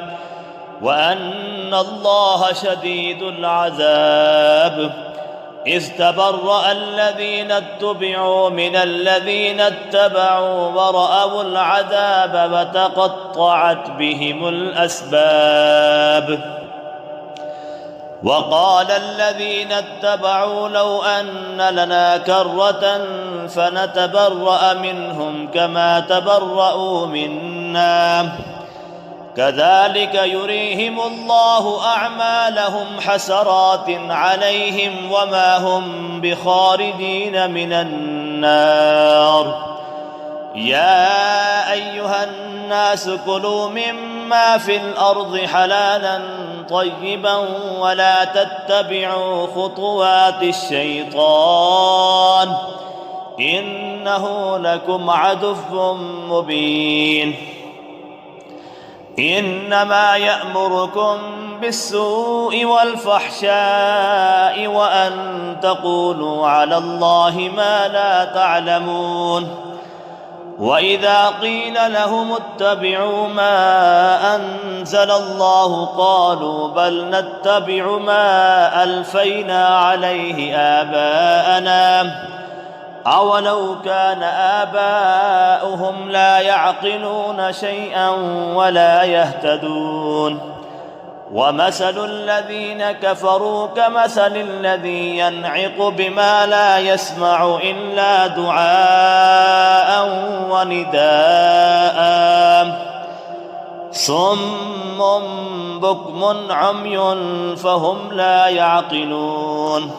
وأن الله شديد العذاب. إذ تبرأ الذين اتبعوا من الذين اتبعوا ورأوا العذاب وتقطعت بهم الأسباب. وقال الذين اتبعوا لو أن لنا كرة فنتبرأ منهم كما تبرأوا منا كذلك يريهم الله أعمالهم حسرات عليهم وما هم بخارجين من النار. يا أيها الناس كلوا مما في الأرض حلالا طيبا ولا تتبعوا خطوات الشيطان إنه لكم عدو مبين. إنما يأمركم بالسوء والفحشاء وأن تقولوا على الله ما لا تعلمون. وإذا قيل لهم اتبعوا ما أنزل الله قالوا بل نتبع ما ألفينا عليه آباءنا أولو كان آباؤهم لا يعقلون شيئا ولا يهتدون. ومثل الذين كفروا كمثل الذي ينعق بما لا يسمع إلا دعاء ونداء صم بكم عمي فهم لا يعقلون.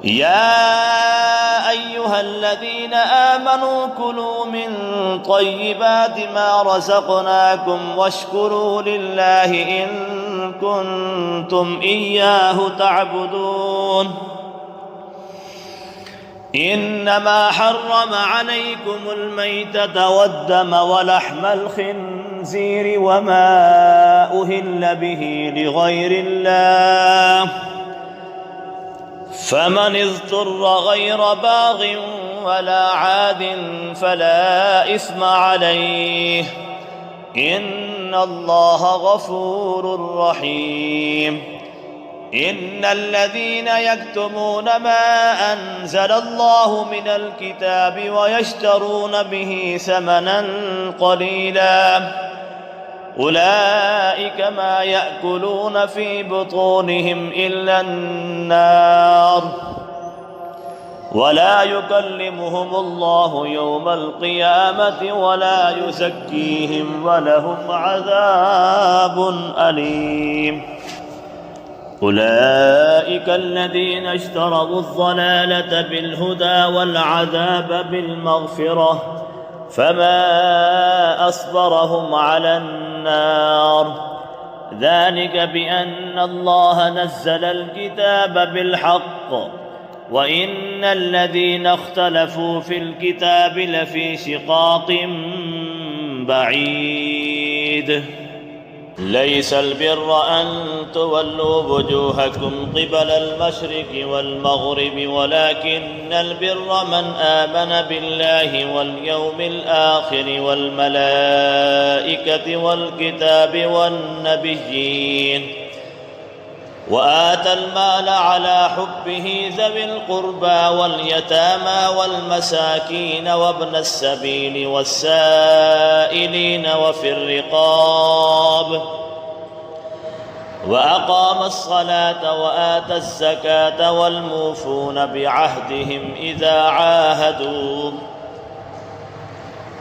يا أيها الذين آمنوا كلوا من طيبات ما رزقناكم واشكروا لله إن كنتم إياه تعبدون. إنما حرم عليكم الميتة والدم ولحم الخنزير وما أهل به لغير الله فمن اضطر غير باغ ولا عاد فلا إثم عليه إن الله غفور رحيم. إن الذين يكتمون ما أنزل الله من الكتاب ويشترون به ثمنا قليلا أولئك ما يأكلون في بطونهم إلا النار ولا يكلمهم الله يوم القيامة ولا يزكيهم ولهم عذاب أليم أولئك الذين اشتروا الضلالة بالهدى والعذاب بالمغفرة فما أصبرهم على النار ذلك بأن الله نزل الكتاب بالحق وإن الذين اختلفوا في الكتاب لفي شقاق بعيد ليس البر أن تولوا وجوهكم قبل المشرق والمغرب ولكن البر من آمن بالله واليوم الآخر والملائكة والكتاب والنبيين وآتى المال على حبه ذوي القربى واليتامى والمساكين وابن السبيل والسائلين وفي الرقاب وأقام الصلاة وآتى الزكاة والموفون بعهدهم إذا عاهدوا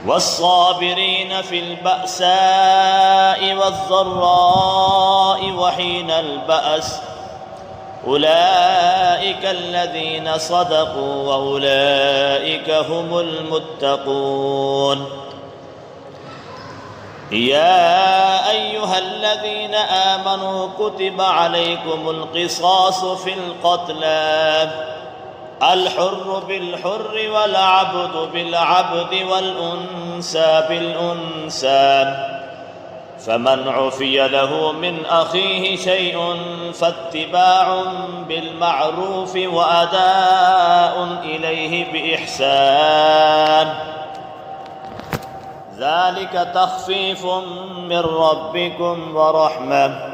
والصابرين في البأساء والضراء وحين البأس أولئك الذين صدقوا وأولئك هم المتقون يا أيها الذين آمنوا كتب عليكم القصاص في القتلى الحر بالحر والعبد بالعبد والأنثى بالأنثى فمن عفي له من أخيه شيء فاتباع بالمعروف وأداء إليه بإحسان ذلك تخفيف من ربكم ورحمة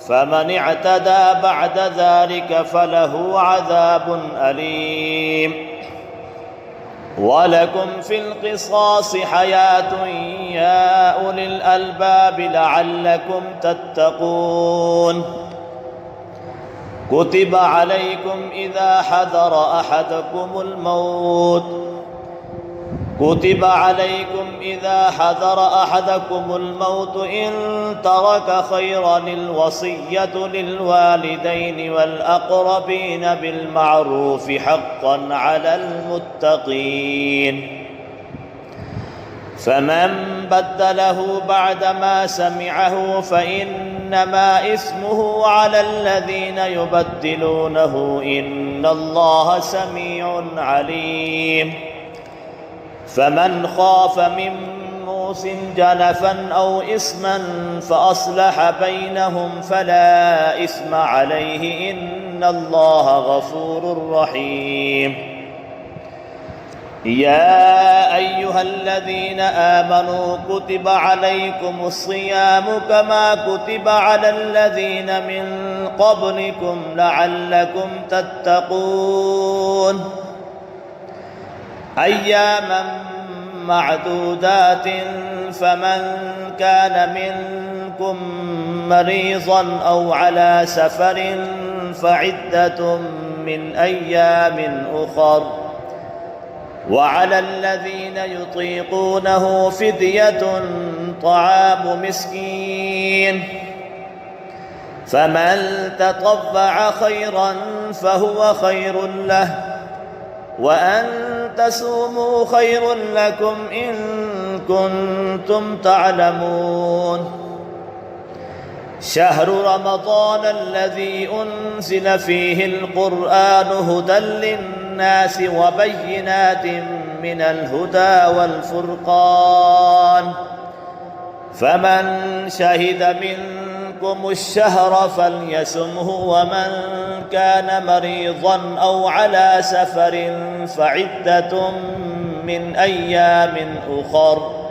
فمن اعتدى بعد ذلك فله عذاب أليم ولكم في القصاص حياة يا أولي الألباب لعلكم تتقون كتب عليكم إذا حضر أحدكم الموت إن ترك خيرا الوصية للوالدين والأقربين بالمعروف حقا على المتقين فمن بدله بعدما سمعه فإنما إثمه على الذين يبدلونه إن الله سميع عليم فمن خاف من موص جنفا أو إثما فأصلح بينهم فلا إثم عليه إن الله غفور رحيم يا أيها الذين آمنوا كتب عليكم الصيام كما كتب على الذين من قبلكم لعلكم تتقون أياما معدودات فمن كان منكم مريضا أو على سفر فعدة من أيام أخر وعلى الذين يطيقونه فدية طعام مسكين فمن تطوع خيرا فهو خير له وأن تصوموا خير لكم إن كنتم تعلمون شهر رمضان الذي أنزل فيه القرآن هدى للناس وبينات من الهدى والفرقان فمن شهد منكم الشهر فليصمه ومن كان مريضا أو على سفر فعدة من أيام أخر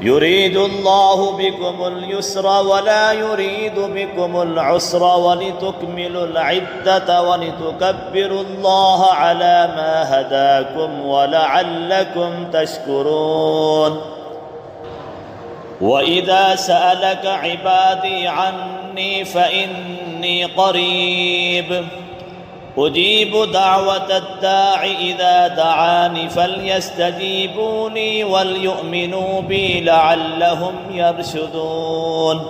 يريد الله بكم اليسر ولا يريد بكم العسر ولتكملوا العدة ولتكبروا الله على ما هداكم ولعلكم تشكرون. وإذا سألك عبادي عني فإني قريب أجيب دعوة الداع إذا دعان فليستجيبوا لي وليؤمنوا بي لعلهم يرشدون.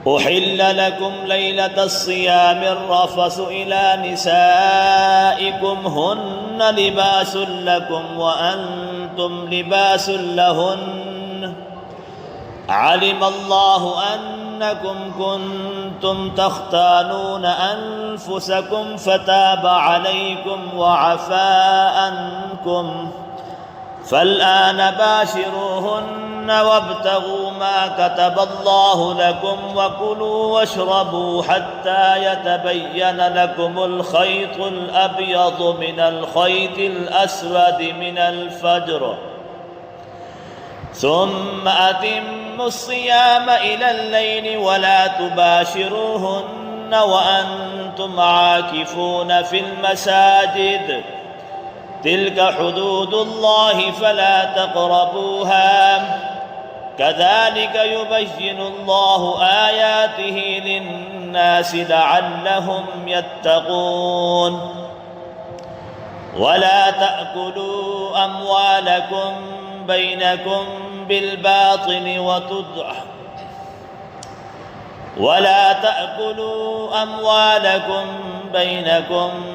أحل لكم ليلة الصيام الرفث إلى نسائكم هن لباس لكم وأنتم لباس لهن علم الله أنكم كنتم تختانون أنفسكم فتاب عليكم وعفى عنكم فالآن باشروهن وابتغوا ما كتب الله لكم وكلوا واشربوا حتى يتبين لكم الخيط الأبيض من الخيط الأسود من الفجر ثم أتموا الصيام إلى الليل ولا تباشروهن وأنتم عاكفون في المساجد تلك حدود الله فلا تقربوها كذلك يبين الله آياته للناس لعلهم يتقون. ولا تأكلوا أموالكم بينكم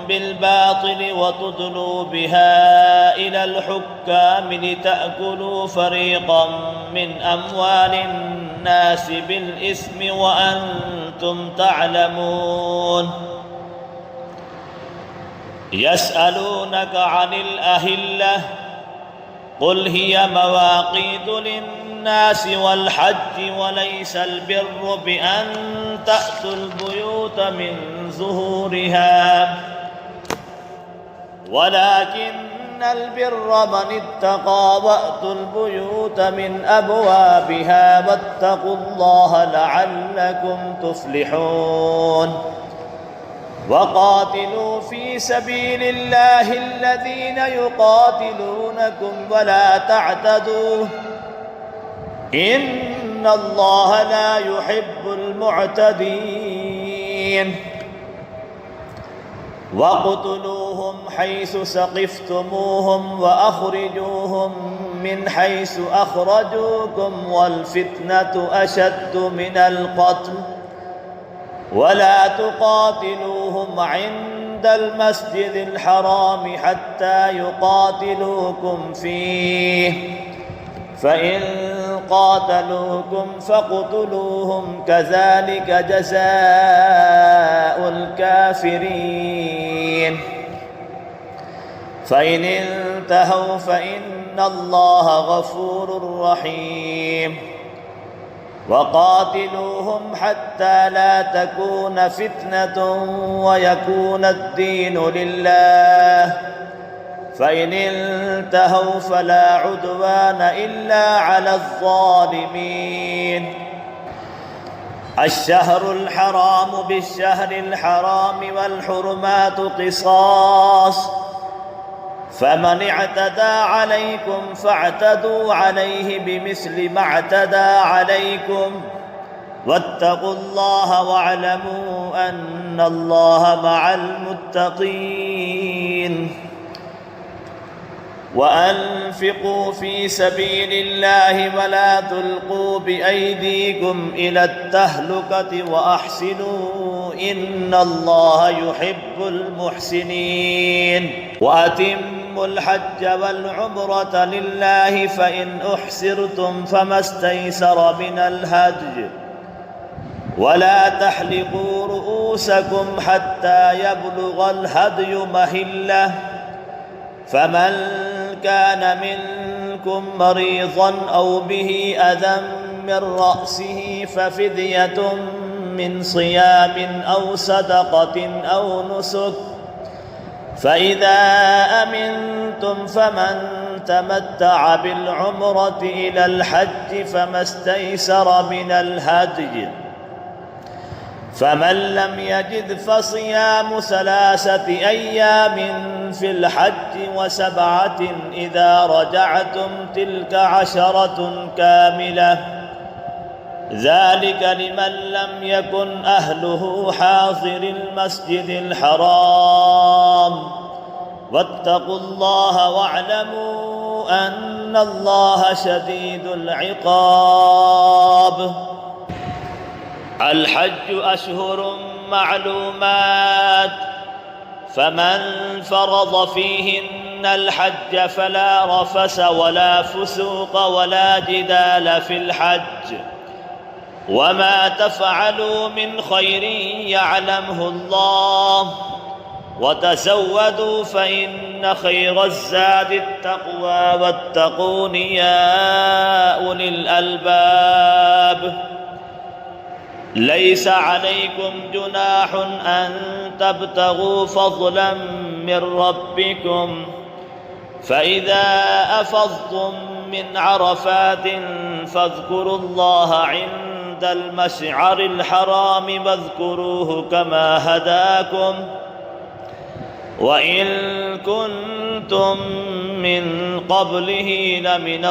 بالباطل وتدلوا بها إلى الحكام لتأكلوا فريقا من أموال الناس بالإثم وأنتم تعلمون. يسألونك عن الأهلة قل هي مواقيت للناس والحج وليس البر بأن تأتوا البيوت من ظهورها ولكن البر من اتقى وأتوا البيوت من أبوابها واتقوا الله لعلكم تفلحون. وقاتلوا في سبيل الله الذين يقاتلونكم ولا تعتدوا إن الله لا يحب المعتدين. وَاقْتُلُوهُمْ حَيْثُ ثَقِفْتُمُوهُمْ وَأَخْرِجُوهُمْ مِنْ حَيْثُ أَخْرَجُوكُمْ وَالْفِتْنَةُ أَشَدُّ مِنَ الْقَتْلِ وَلَا تُقَاتِلُوهُمْ عِندَ الْمَسْجِدِ الْحَرَامِ حَتَّى يُقَاتِلُوكُمْ فِيهِ فَإِنْ قَاتَلُوكُمْ فَاقْتُلُوهُمْ كَذَلِكَ جَزَاءُ الْكَافِرِينَ. فَإِنِ انْتَهَوْا فَإِنَّ اللَّهَ غَفُورٌ رَحِيمٌ. وَقَاتِلُوهُمْ حَتَّى لَا تَكُونَ فِتْنَةٌ وَيَكُونَ الدِّينُ لِلَّهِ فَإِنِ انْتَهَوْا فَلَا عُدْوَانَ إِلَّا عَلَى الظَّالِمِينَ. الشهر الحرام بالشهر الحرام والحرمات قصاص فمن اعتدى عليكم فاعتدوا عليه بمثل ما اعتدى عليكم واتقوا الله واعلموا أن الله مع المتقين. وأنفقوا في سبيل الله ولا تلقوا بأيديكم إلى التهلكة وأحسنوا إن الله يحب المحسنين. وأتموا الحج والعمرة لله فإن أحسرتم فما استيسر من الهدي ولا تحلقوا رؤوسكم حتى يبلغ الهدي مهله فمن كان منكم مريضا أو به أذى من رأسه ففدية من صيام أو صدقة أو نسك فإذا أمنتم فمن تمتع بالعمرة إلى الحج فما استيسر من الهدي، فمن لم يجد فصيام 3 أيام في الحج و7 إذا رجعتم تلك 10 كاملة، ذلك لمن لم يكن أهله حاضر المسجد الحرام، واتقوا الله واعلموا أن الله شديد العقاب. الحج أشهر معلومات، فمن فرض فيهن الحج فلا رفث ولا فسوق ولا جدال في الحج، وما تفعلوا من خير يعلمه الله، وتزودوا فإن خير الزاد التقوى واتقون يا أولي الألباب. ليس عليكم جناح أن تبتغوا فضلا من ربكم، فإذا أفضتم من عرفات فاذكروا الله عند المشعر الحرام واذكروه كما هداكم وإن كنتم من قبله لمن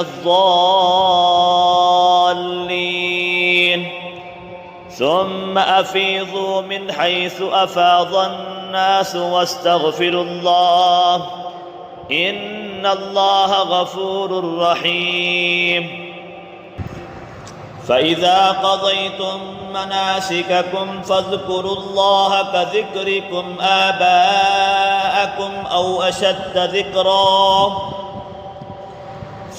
الضالين. ثم أفيضوا من حيث أفاض الناس واستغفروا الله إن الله غفور رحيم. فإذا قضيتم مناسككم فاذكروا الله كذكركم آباءكم أو أشد ذكرا،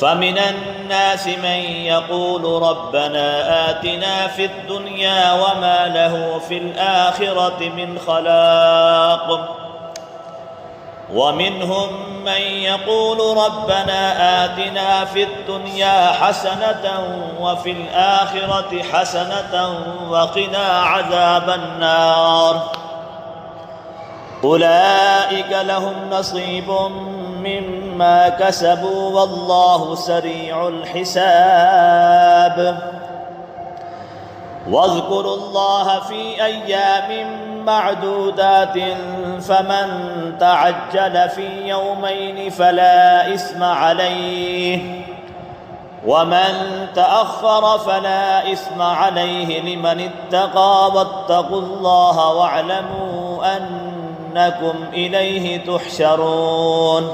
فمن الناس من يقول ربنا آتنا في الدنيا وما له في الآخرة من خلاق، ومنهم من يقول ربنا آتنا في الدنيا حسنة وفي الآخرة حسنة وقنا عذاب النار. أولئك لهم نصيب مما كسبوا والله سريع الحساب. واذكروا الله في أيام معدودات، فمن تعجل في يومين فلا إثم عليه، ومن تأخر فلا إثم عليه لمن اتقى، واتقوا الله واعلموا أنكم إليه تحشرون.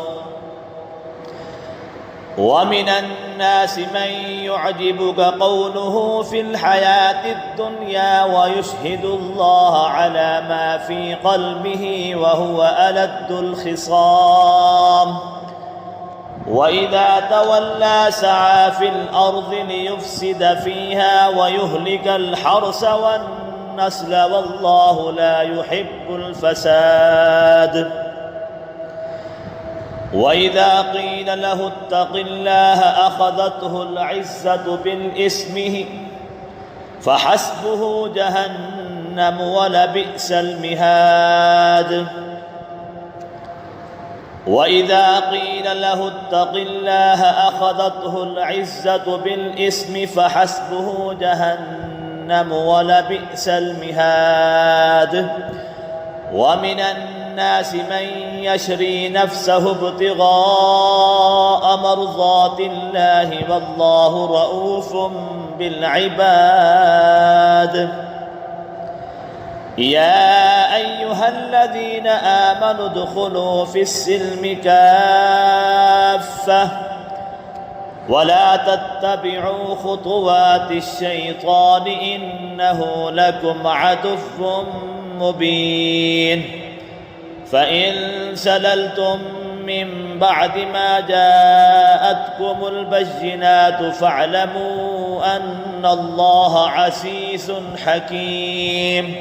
ومن الناس من يعجبك قوله في الحياة الدنيا ويشهد الله على ما في قلبه وهو ألد الخصام، وإذا تولى سعى في الأرض ليفسد فيها ويهلك الحرث والنسل والله لا يحب الفساد. وإذا قيل له اتق الله أخذته العزة بالإثم فحسبه جهنم ولبئس المهاد. وإذا قيل له اتق الله أخذته العزة بالإثم فحسبه جهنم ولبئس المهاد. ومن الناس من يشري نفسه ابتغاء مرضات الله والله رؤوف بالعباد. يا أيها الذين آمنوا ادخلوا في السلم كافة ولا تتبعوا خطوات الشيطان إنه لكم عدو مبين. فإن سللتم من بعد ما جاءتكم البينات فاعلموا أن الله عزيز حكيم.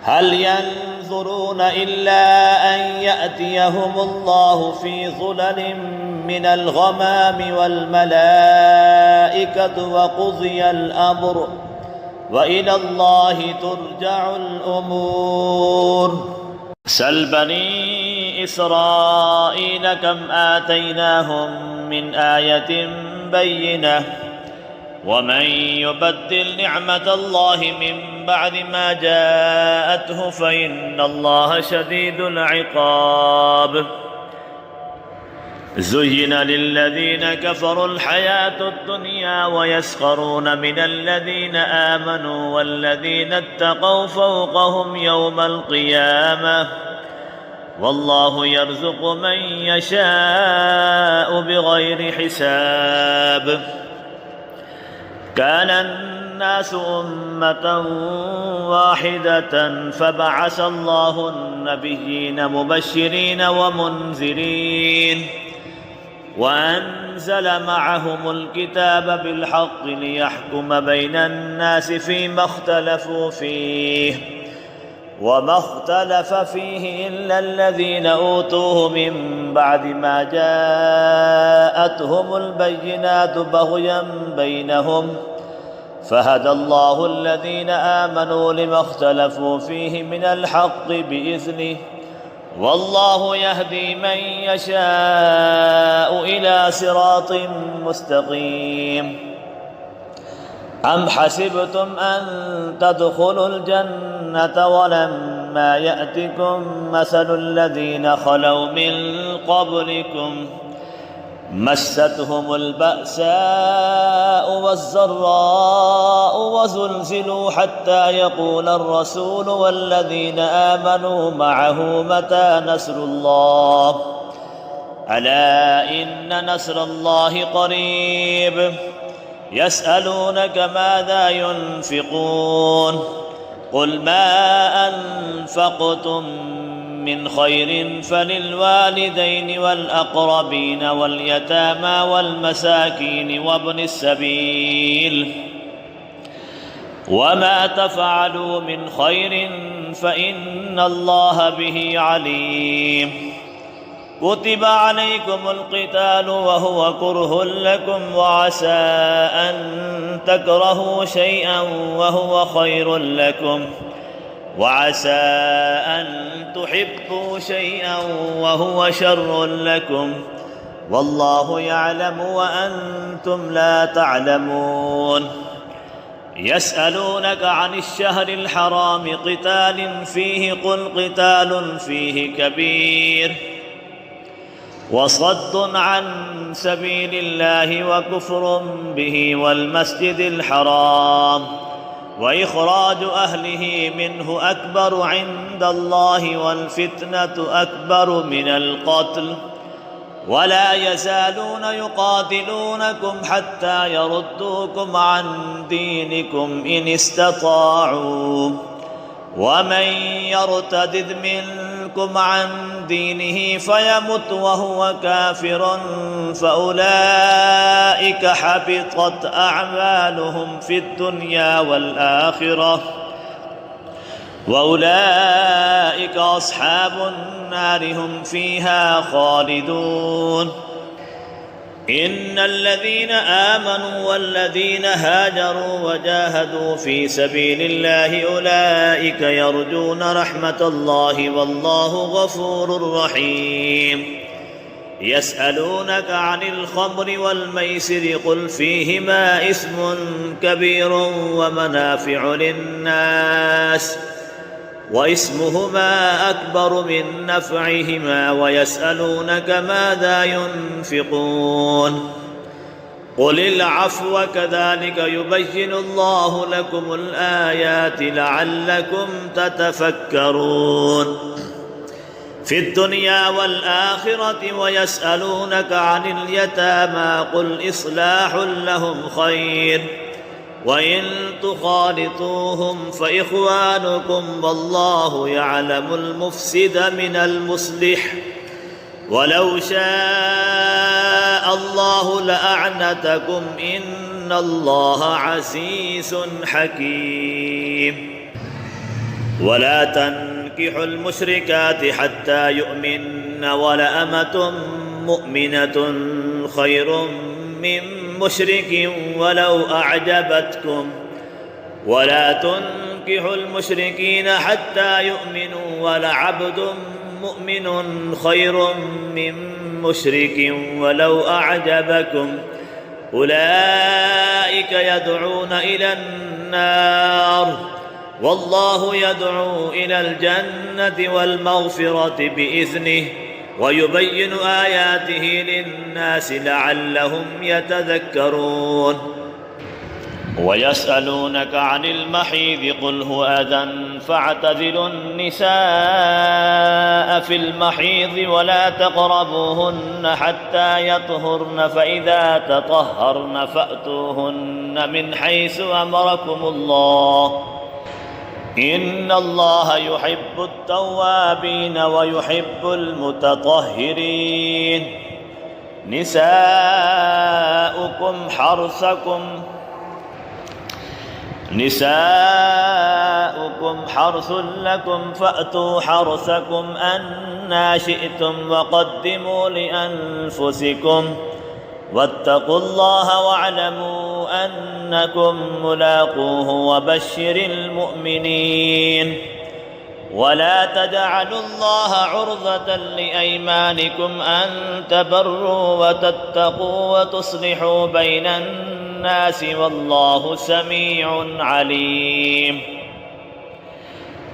هل ينظرون إلا أن يأتيهم الله في ظلل من الغمام والملائكة وقضي الأمر وإلى الله ترجع الأمور. سل بني إسرائيل كم آتيناهم من آية بينة ومن يبدل نعمة الله من بعد ما جاءته فإن الله شديد العقاب زين للذين كفروا الحياة الدنيا ويسخرون من الذين آمنوا والذين اتقوا فوقهم يوم القيامة والله يرزق من يشاء بغير حساب كان الناس أمة واحدة فبعث الله النبيين مبشرين ومنذرين وأنزل معهم الكتاب بالحق ليحكم بين الناس فيما اختلفوا فيه وما اختلف فيه إلا الذين أوتوه من بعد ما جاءتهم البينات بغيا بينهم فهدى الله الذين آمنوا لما اختلفوا فيه من الحق بإذنه والله يهدي من يشاء إلى صراط مستقيم أم حسبتم أن تدخلوا الجنة ولما يأتكم مثل الذين خلوا من قبلكم مستهم البأساء والضراء وزلزلوا حتى يقول الرسول والذين آمنوا معه متى نصر الله ألا إن نصر الله قريب يسألونك ماذا ينفقون قل ما أنفقتم من خير فللوالدين والأقربين واليتامى والمساكين وابن السبيل وما تفعلوا من خير فإن الله به عليم كتب عليكم القتال وهو كره لكم وعسى أن تكرهوا شيئا وهو خير لكم وعسى أن تحبوا شيئا وهو شر لكم والله يعلم وأنتم لا تعلمون يسألونك عن الشهر الحرام قتال فيه قل قتال فيه كبير وصد عن سبيل الله وكفر به والمسجد الحرام وإخراج أهله منه أكبر عند الله والفتنة أكبر من القتل ولا يزالون يقاتلونكم حتى يردوكم عن دينكم إن استطاعوا ومن يرتد منكم عن دينه فيمت وهو كافر فأولئك حبطت أعمالهم في الدنيا والآخرة وأولئك أصحاب النار هم فيها خالدون إن الذين آمنوا والذين هاجروا وجاهدوا في سبيل الله أولئك يرجون رحمة الله والله غفور رحيم يسألونك عن الخمر والميسر قل فيهما إثم كبير ومنافع للناس وإثمهما أكبر من نفعهما ويسألونك ماذا ينفقون قل العفو كذلك يبين الله لكم الآيات لعلكم تتفكرون في الدنيا والآخرة ويسألونك عن اليتامى قل إصلاح لهم خير وإن تخالطوهم فإخوانكم والله يعلم المفسد من المصلح ولو شاء الله لأعنتكم إن الله عزيز حكيم ولا تنكحوا المشركات حتى يؤمن ولأمة مؤمنة خير من مشرك ولو أعجبتكم ولا تنكحوا المشركين حتى يؤمنوا ولعبد مؤمن خير من مشرك ولو أعجبكم أولئك يدعون إلى النار والله يدعو إلى الجنة والمغفرة بإذنه ويبين آياته للناس لعلهم يتذكرون. ويسألونك عن المحيض قل هو أذى فاعتزلوا النساء في المحيض ولا تقربوهن حتى يطهرن فإذا تطهرن فأتوهن من حيث أمركم الله إن الله يحب التوابين ويحب المتطهرين. نساؤكم حرث لكم فأتوا حرثكم أنى شئتم وقدموا لأنفسكم واتقوا الله واعلموا أنكم ملاقوه وبشر المؤمنين. ولا تجعلوا الله عرضة لأيمانكم أن تبروا وتتقوا وتصلحوا بين الناس والله سميع عليم.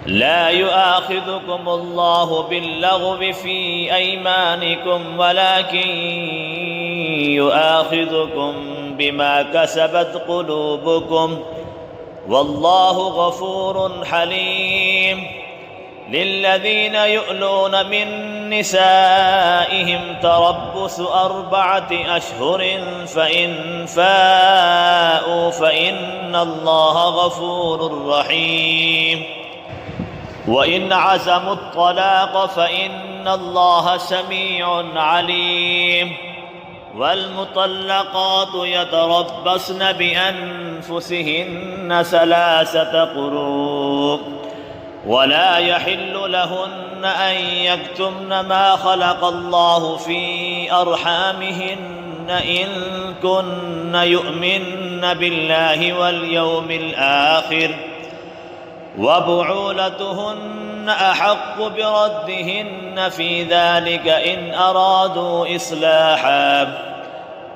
لا يؤاخذكم الله باللغو في أيمانكم ولكن يؤاخذكم بما كسبت قلوبكم والله غفور حليم. للذين يؤلون من نسائهم تربص 4 أشهر فإن فاءوا فإن الله غفور رحيم. وإن عزموا الطلاق فإن الله سميع عليم. والمطلقات يتربصن بأنفسهن 3 قروء ولا يحل لهن أن يكتمن ما خلق الله في أرحامهن إن كن يؤمن بالله واليوم الآخر وبعولتهن أحق بردهن في ذلك إن أرادوا إصلاحا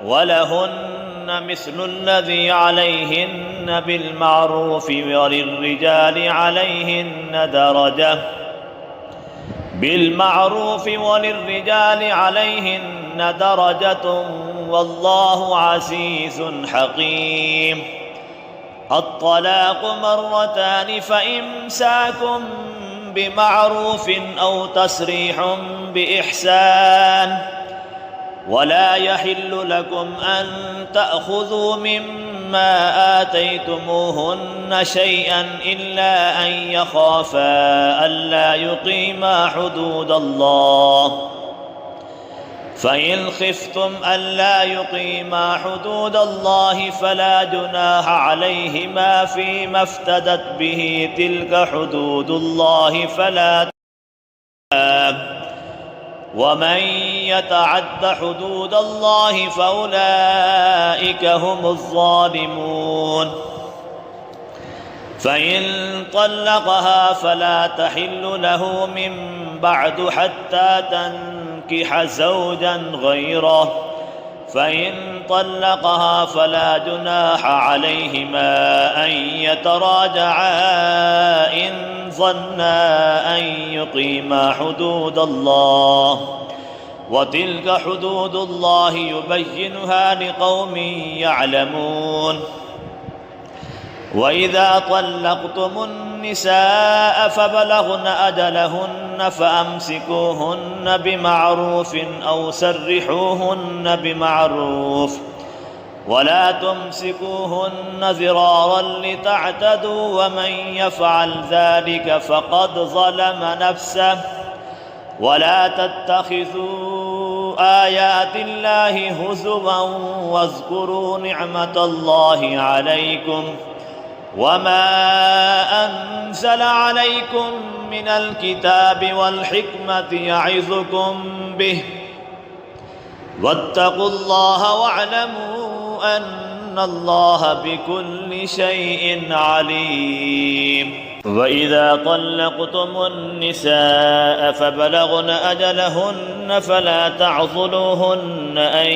ولهن مثل الذي عليهن بالمعروف وللرجال عليهن درجة والله عزيز حكيم. الطلاق 2 فإمساك بمعروف أو تسريح بإحسان ولا يحل لكم أن تأخذوا مما آتيتموهن شيئا إلا أن يخافا ألا يقيما حدود الله فإن خفتم ألا يقيما حدود الله فلا جناح عليهما فيما افتدت به تلك حدود الله فلا ومن يتعد حدود الله فأولئك هم الظالمون. فإن طلقها فلا تحل له من بعد حتى تنكح زوجا غيره فإن طلقها فلا جناح عليهما أن يتراجعا إن ظنا أن يقيما حدود الله وتلك حدود الله يبينها لقوم يعلمون. وإذا طلقتم النساء فبلغن أجلهن فأمسكوهن بمعروف أو سرحوهن بمعروف ولا تمسكوهن ضرارا لتعتدوا ومن يفعل ذلك فقد ظلم نفسه. ولا تتخذوا آيات الله هزوا واذكروا نعمة الله عليكم وما أنزل عليكم من الكتاب والحكمة يعظكم به واتقوا الله واعلموا أن الله بكل شيء عليم. وإذا طلقتم النساء فبلغن أجلهن فلا تعضلوهن أن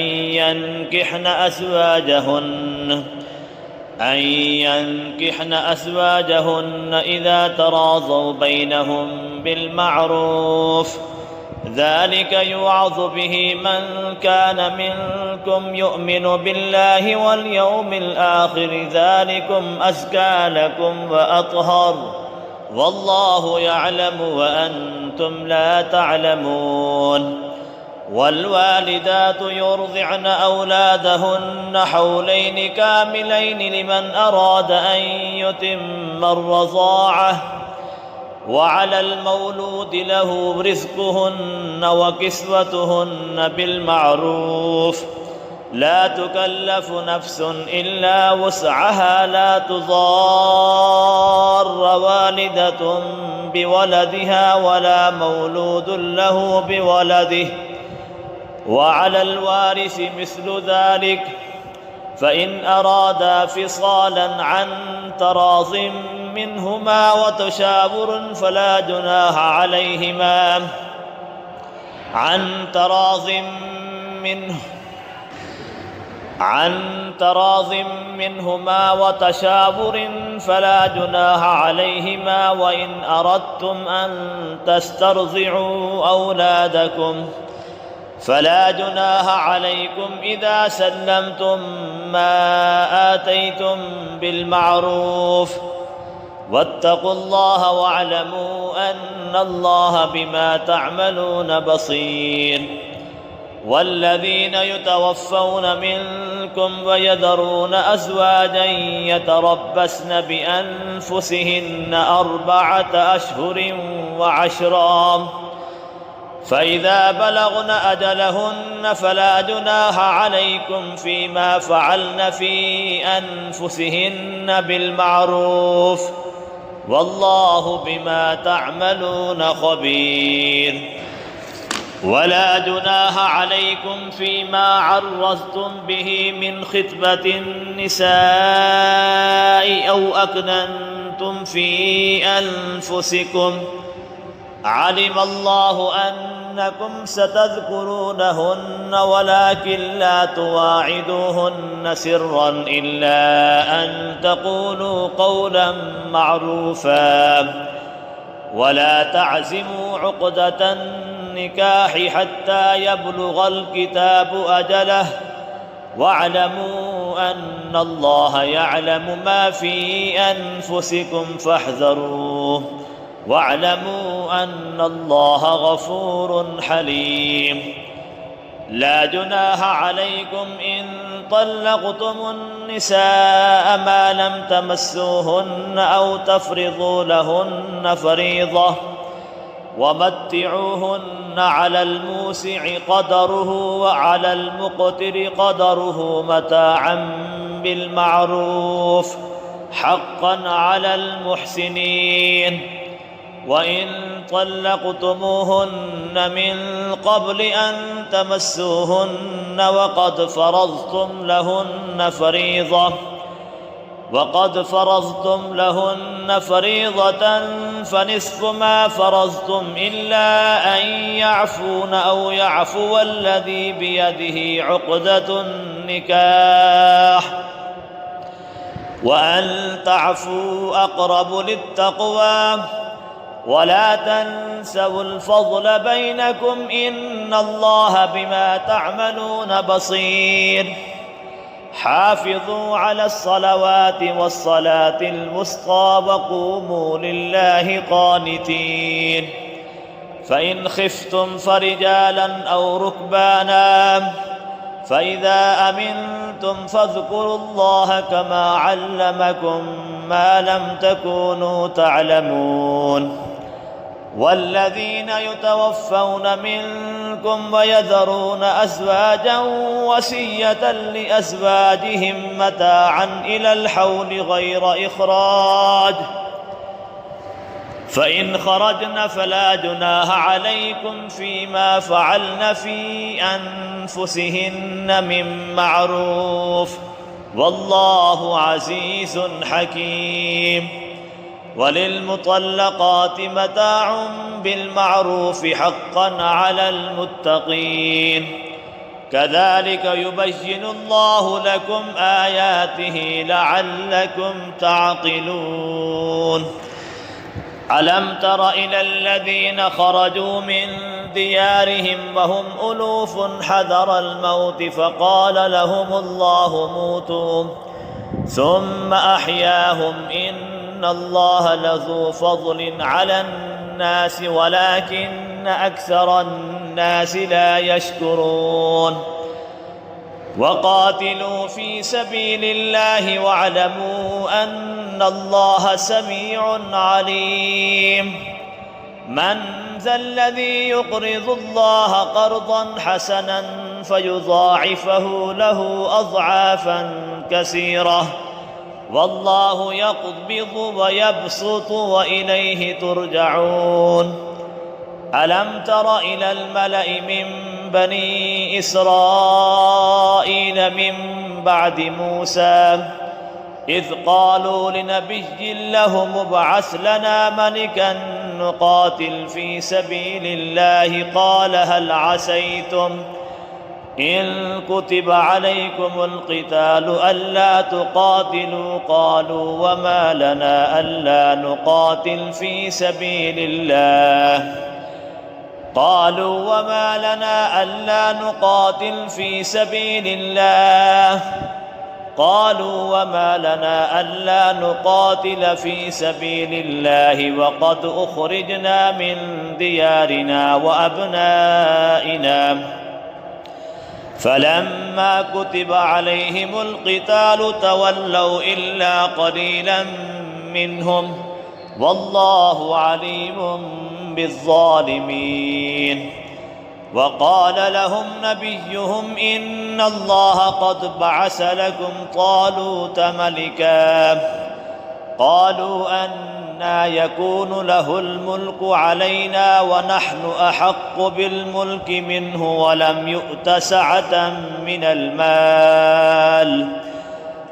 ينكحن أزواجهن إذا تراضوا بينهم بالمعروف، ذلك يوعظ به من كان منكم يؤمن بالله واليوم الآخر، ذلكم أزكى لكم وأطهر، والله يعلم وأنتم لا تعلمون. والوالدات يرضعن أولادهن حولين كاملين لمن أراد أن يتم الرضاعة، وعلى المولود له رزقهن وكسوتهن بالمعروف، لا تكلف نفس إلا وسعها، لا تضار والدة بولدها ولا مولود له بولده، وعلى الوارث مثل ذلك، فإن أرادا فصالا عن تراض منهما وتشاور فلا جناح عليهما وإن أردتم أن تسترضعوا أولادكم فلا جناح عليكم إذا سلمتم ما آتيتم بالمعروف، واتقوا الله واعلموا أن الله بما تعملون بصير. والذين يتوفون منكم ويذرون أزواجا يتربصن بأنفسهن 4 أشهر وعشرا، فإذا بلغن أجلهن فلا جناح عليكم فيما فعلن في أنفسهن بالمعروف، والله بما تعملون خبير. ولا جناح عليكم فيما عرضتم به من خطبة النساء أو أكننتم في أنفسكم، علم الله أنكم ستذكرونهن ولكن لا تواعدوهن سرا إلا أن تقولوا قولا معروفا، ولا تعزموا عقدة النكاح حتى يبلغ الكتاب أجله، واعلموا أن الله يعلم ما في أنفسكم فاحذروه، واعلموا أن الله غفور حليم. لا جناح عليكم إن طلقتم النساء ما لم تمسوهن أو تفرضوا لهن فريضة، ومتعوهن على الموسع قدره وعلى المقتر قدره متاعا بالمعروف، حقا على المحسنين. وإن طلقتموهن من قبل أن تمسوهن وقد فرضتم لهن فريضة فنصف ما فرضتم إلا أن يعفون أو يعفو الذي بيده عقدة النكاح، وأن تعفوا أقرب للتقوى، ولا تنسوا الفضل بينكم إن الله بما تعملون بصير. حافظوا على الصلوات والصلاة الوسطى وقوموا لله قانتين. فإن خفتم فرجالا أو ركبانا، فإذا أمنتم فاذكروا الله كما علمكم ما لم تكونوا تعلمون. والذين يتوفون منكم ويذرون أزواجا وصية لأزواجهم متاعا إلى الحول غير إخراج، فإن خرجن فلا جناح عليكم فيما فعلن في أنفسهن من معروف، والله عزيز حكيم. وللمطلقات متاع بالمعروف حقا على المتقين كذلك يبين الله لكم آياته لعلكم تعقلون ألم تر إلى الذين خرجوا من ديارهم وهم ألوف حذر الموت فقال لهم الله موتوا ثم أحياهم إن الله لذو فضل على الناس ولكن أكثر الناس لا يشكرون وقاتلوا في سبيل الله واعلموا أن الله سميع عليم من ذا الذي يقرض الله قرضا حسنا فيضاعفه له أضعافا كثيرة والله يقبض ويبسط وإليه ترجعون ألم تر إلى الملأ من بني إسرائيل من بعد موسى إذ قالوا لنبي لهم ابعث لنا ملكا نقاتل في سبيل الله قال هل عسيتم إن كتب عليكم القتال ألا تقاتلوا قالوا وما لنا ألا نقاتل في سبيل الله وقد أخرجنا من ديارنا وأبنائنا فلما كتب عليهم القتال تولوا إلا قليلا منهم والله عليم بالظالمين وقال لهم نبيهم إن الله قد بعث لكم طالوت ملكا قالوا أنى يكون له الملك علينا ونحن أحق بالملك منه ولم يؤت سعة من المال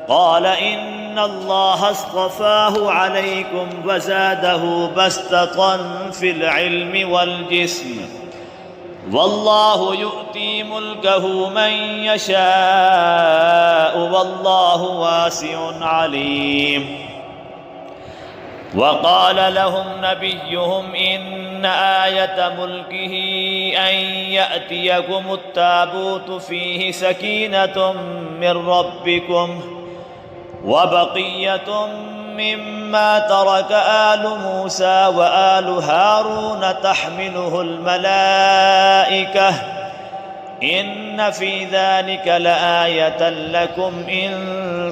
قال إن الله اصطفاه عليكم وزاده بسطة في العلم والجسم والله يؤتي ملكه من يشاء والله واسع عليم وقال لهم نبيهم إن آية ملكه أن يأتيكم التابوت فيه سكينة من ربكم وبقية مما ترك آل موسى وآل هارون تحمله الملائكة إن في ذلك لآية لكم إن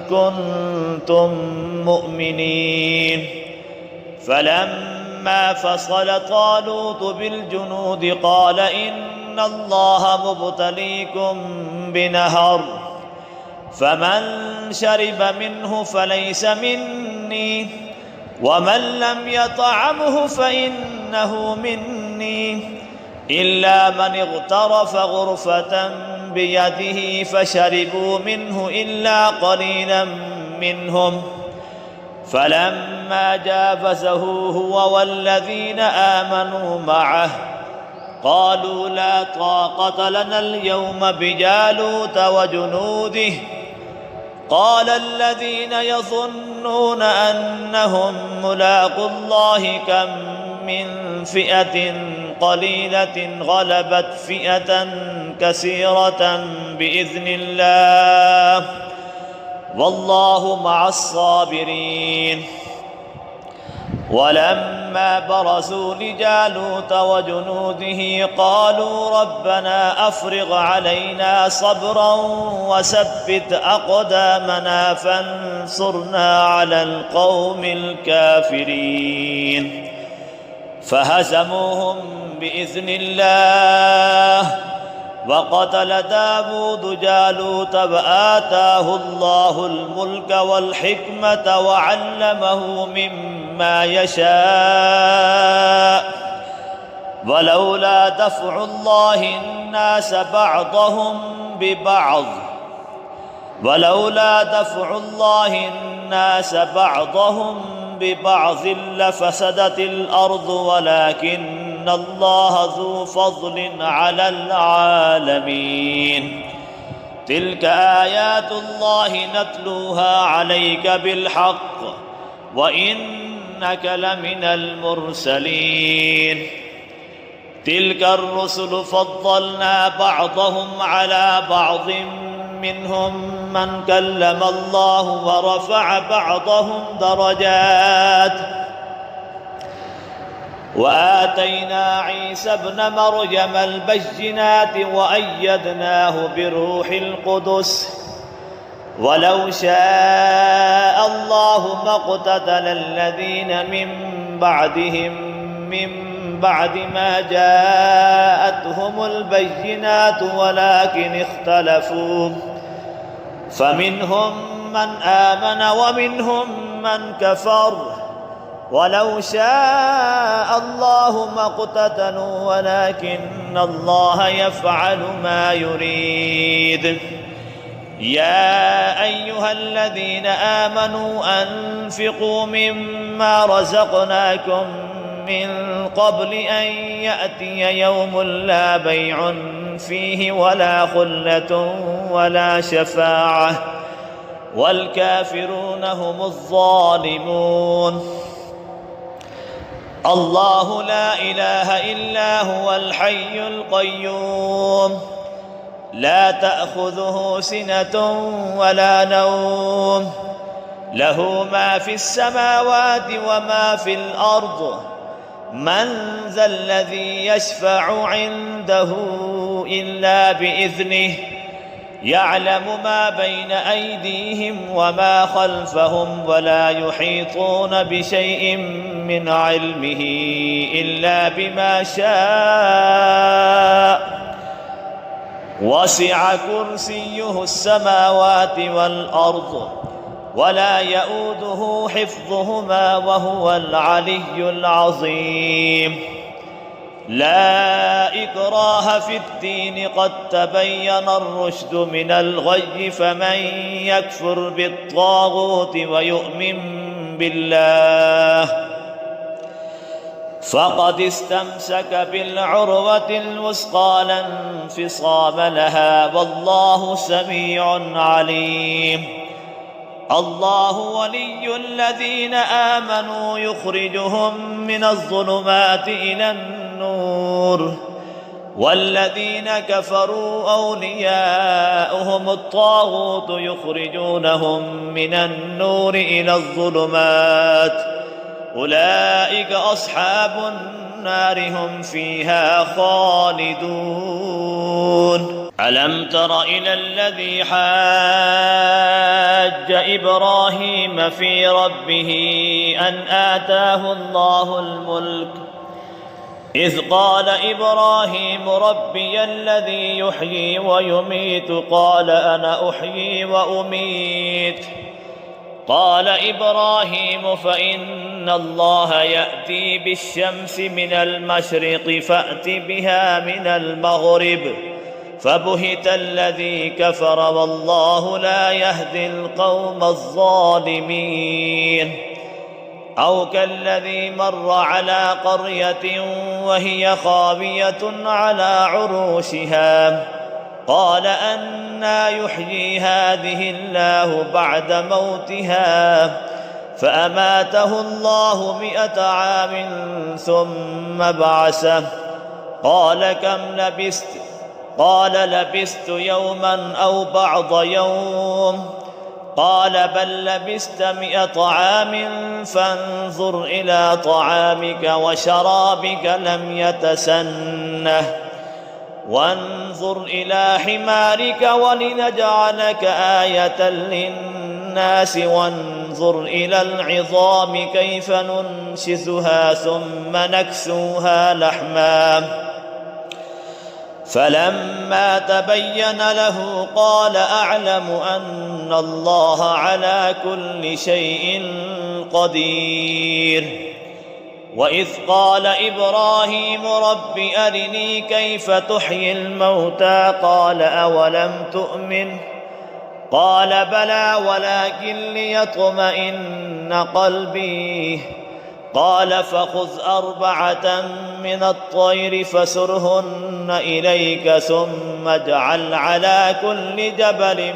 كنتم مؤمنين فلما فصل طالوت بالجنود قال إن الله مبتليكم بنهر فمن شرب منه فليس مني ومن لم يطعمه فإنه مني إلا من اغترف غرفة بيده فشربوا منه إلا قليلا منهم فلما جاوزه هو والذين آمنوا معه قالوا لا طاقة لنا اليوم بجالوت وجنوده قال الذين يظنون أنهم ملاقو الله كم من فئة قليلة غلبت فئة كثيرة بإذن الله والله مع الصابرين ولما برزوا لجالوت وجنوده قالوا ربنا أفرغ علينا صبرا وثبت أقدامنا فانصرنا على القوم الكافرين فهزموهم بإذن الله وقتل داود جالوت وآتاه الله الملك والحكمة وعلمه مما يشاء ولولا دفع الله الناس بعضهم ببعض لفسدت الأرض ولكن الله ذو فضل على العالمين. تلك آيات الله نتلوها عليك بالحق وإنك لمن المرسلين. تلك الرسل فضلنا بعضهم على بعض منهم من كلم الله ورفع بعضهم درجات وآتينا عيسى ابن مريم البينات وأيدناه بروح القدس ولو شاء الله ما اقتتل الذين من بعدهم من بعد ما جاءتهم البينات ولكن اختلفوا فمنهم من آمن ومنهم من كفر ولو شاء الله ما اقتتلوا ولكن الله يفعل ما يريد. يا أيها الذين آمنوا أنفقوا مما رزقناكم من قبل أن يأتي يوم لا بيع فيه ولا خلة ولا شفاعة والكافرون هم الظالمون. الله لا إله إلا هو الحي القيوم لا تأخذه سنة ولا نوم له ما في السماوات وما في الأرض من ذا الذي يشفع عنده إلا بإذنه يعلم ما بين أيديهم وما خلفهم ولا يحيطون بشيء من علمه إلا بما شاء وسع كرسيه السماوات والأرض ولا يؤوده حفظهما وهو العلي العظيم. لا إكراه في الدين قد تبين الرشد من الغي فمن يكفر بالطاغوت ويؤمن بالله فقد استمسك بالعروة الوثقى لا انفصام لها والله سميع عليم. الله ولي الذين آمنوا يخرجهم من الظلمات إلى النور والذين كفروا أولياؤهم الطاغوت يخرجونهم من النور إلى الظلمات أولئك أصحاب النار هم فيها خالدون. ألم تر إلى الذي حاج إبراهيم في ربه أن آتاه الله الملك إذ قال إبراهيم ربي الذي يحيي ويميت قال أنا أحيي وأميت قال إبراهيم فإن الله يأتي بالشمس من المشرق فأت بها من المغرب فبهت الذي كفر والله لا يهدي القوم الظالمين. أو كالذي مر على قرية وهي خاوية على عروشها قال أنى يحيي هذه الله بعد موتها فأماته الله 100 عام ثم بعثه قال كم لبثت قال لبثت يوما أو بعض يوم قال بل لبثت 100 عام فانظر إلى طعامك وشرابك لم يتسنه وانظر إلى حمارك ولنجعلك آية للناس وانظر إلى العظام كيف ننشزها ثم نكسوها لحما فلما تبين له قال أعلم أن الله على كل شيء قدير. وإذ قال إبراهيم رب أرني كيف تحيي الموتى قال أولم تؤمن قال بلى ولكن ليطمئن قلبي. قال فخذ 4 من الطير فسرهن إليك ثم اجعل على كل جبل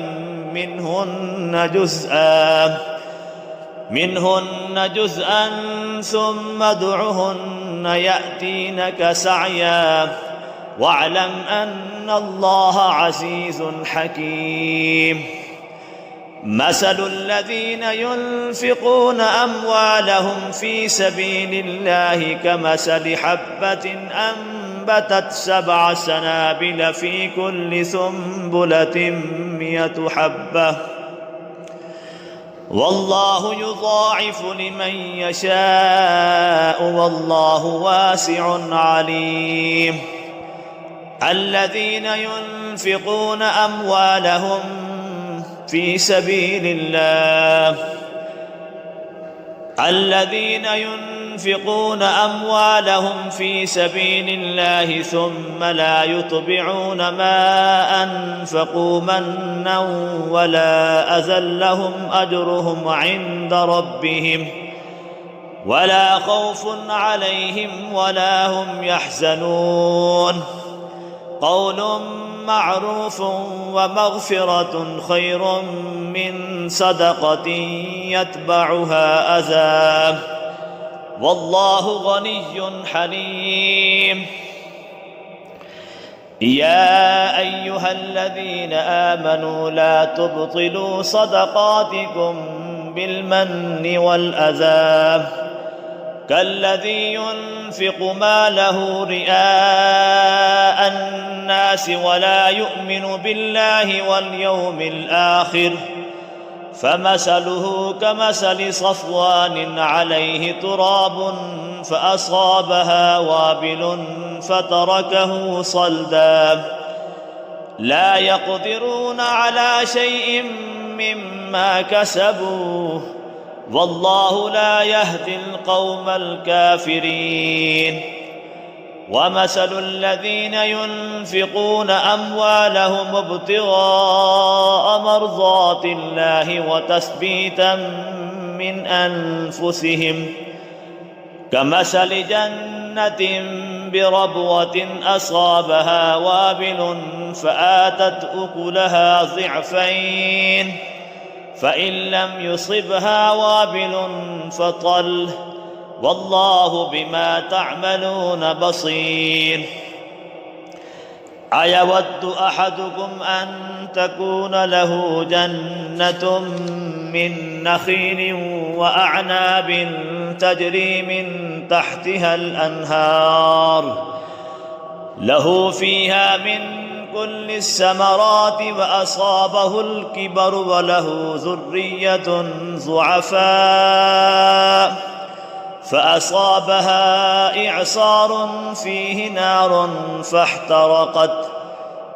منهن جزءا ثم ادعهن يأتينك سعيا واعلم أن الله عزيز حكيم. مثل الذين ينفقون أموالهم في سبيل الله كمثل حبة أنبتت 7 سنابل في كل سنبلة 100 حبة والله يضاعف لمن يشاء والله واسع عليم. الذين ينفقون أموالهم في سبيل الله ثم لا يتبعون ما أنفقوا منا ولا أذى لهم أجرهم عند ربهم ولا خوف عليهم ولا هم يحزنون. قول معروف ومغفرة خير من صدقة يتبعها أذى والله غني حليم. يا أيها الذين آمنوا لا تبطلوا صدقاتكم بالمن والأذى كالذي ينفق ماله رئاء الناس ولا يؤمن بالله واليوم الآخر فمثله كمثل صفوان عليه تراب فأصابها وابل فتركه صلدا لا يقدرون على شيء مما كسبوا والله لا يهدي القوم الكافرين. ومثل الذين ينفقون أموالهم ابتغاء مرضات الله وتثبيتا من أنفسهم كمثل جنة بربوة أصابها وابل فآتت أكلها ضعفين فإن لم يصبها وابل فطل والله بما تعملون بصير. أيود أحدكم أن تكون له جنة من نخيل وأعناب تجري من تحتها الأنهار له فيها من كل الثمرات وأصابه الكبر وله ذرية ضعفاء فأصابها إعصار فيه نار فاحترقت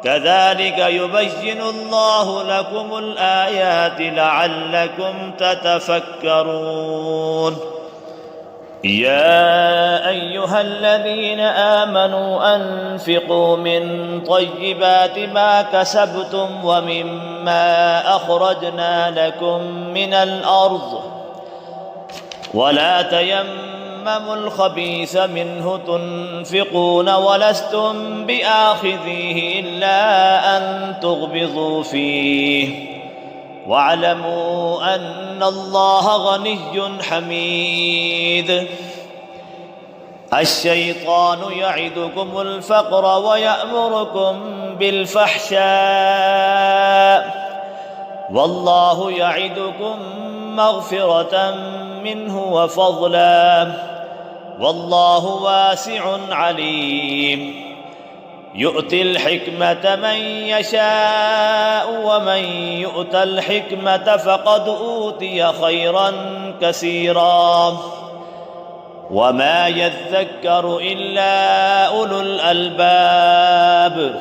كذلك يبين الله لكم الآيات لعلكم تتفكرون. يا أيها الذين آمنوا أنفقوا من طيبات ما كسبتم ومما أخرجنا لكم من الأرض ولا تيمموا الخبيث منه تنفقون ولستم بآخذيه إلا أن تغمضوا فيه واعلموا أن الله غني حميد. الشيطان يعدكم الفقر ويأمركم بالفحشاء والله يعدكم مغفرة منه وفضلا والله واسع عليم. يؤتي الحكمة من يشاء ومن يؤت الحكمة فقد أوتي خيرا كثيرا وما يذكر إلا أولو الألباب.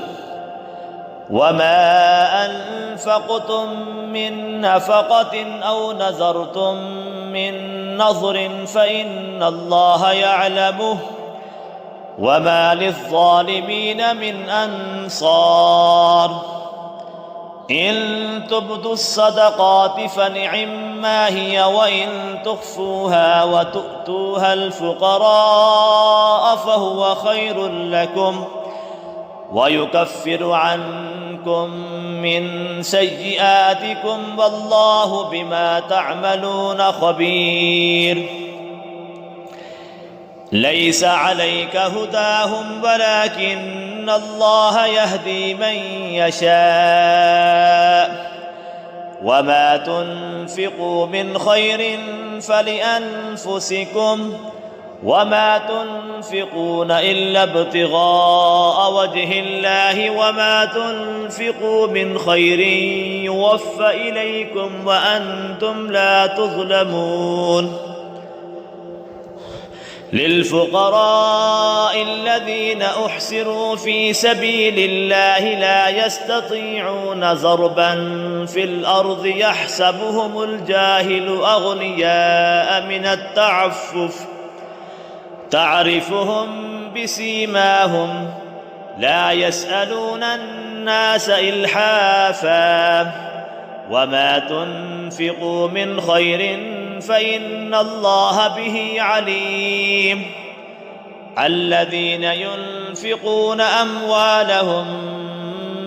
وما أنفقتم من نفقة أو نذرتم من نذر فإن الله يعلمه وما للظالمين من أنصار. إن تبدوا الصدقات فنعما هي، وإن تخفوها وتؤتوها الفقراء فهو خير لكم ويكفر عنكم من سيئاتكم والله بما تعملون خبير. ليس عليك هداهم ولكن الله يهدي من يشاء وما تنفقوا من خير فلأنفسكم وما تنفقون إلا ابتغاء وجه الله وما تنفقوا من خير يوفى إليكم وأنتم لا تظلمون. للفقراء الذين أحصروا في سبيل الله لا يستطيعون ضربا في الأرض يحسبهم الجاهل أغنياء من التعفف تعرفهم بسيماهم لا يسألون الناس إلحافا وما تنفقوا من خير فإن الله به عليم. الذين ينفقون أموالهم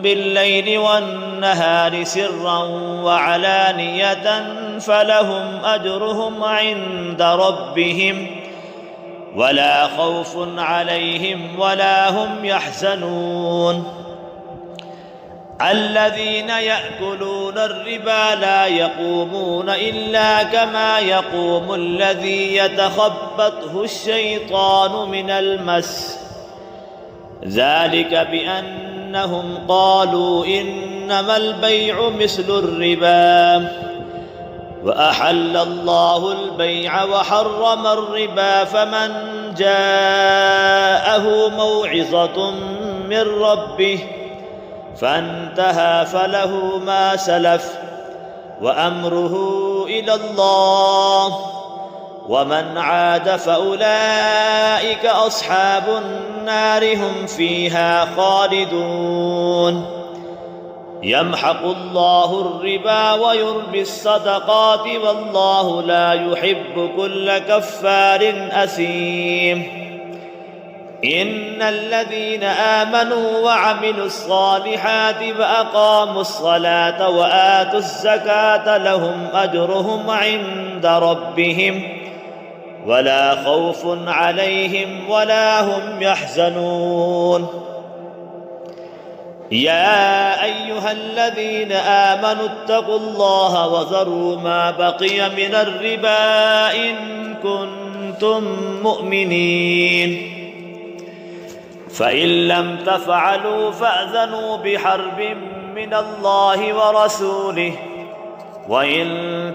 بالليل والنهار سرا وعلانية فلهم أجرهم عند ربهم ولا خوف عليهم ولا هم يحزنون. الذين يأكلون الربا لا يقومون إلا كما يقوم الذي يتخبطه الشيطان من المس ذلك بأنهم قالوا إنما البيع مثل الربا وأحل الله البيع وحرم الربا فمن جاءه موعظة من ربه فانتهى فله ما سلف وأمره إلى الله ومن عاد فأولئك أصحاب النار هم فيها خالدون. يمحق الله الربا ويربي الصدقات والله لا يحب كل كفار أثيم. إن الذين آمنوا وعملوا الصالحات وأقاموا الصلاة وآتوا الزكاة لهم أجرهم عند ربهم ولا خوف عليهم ولا هم يحزنون. يا أيها الذين آمنوا اتقوا الله وذروا ما بقي من الربا إن كنتم مؤمنين فإن لم تفعلوا فأذنوا بحرب من الله ورسوله وإن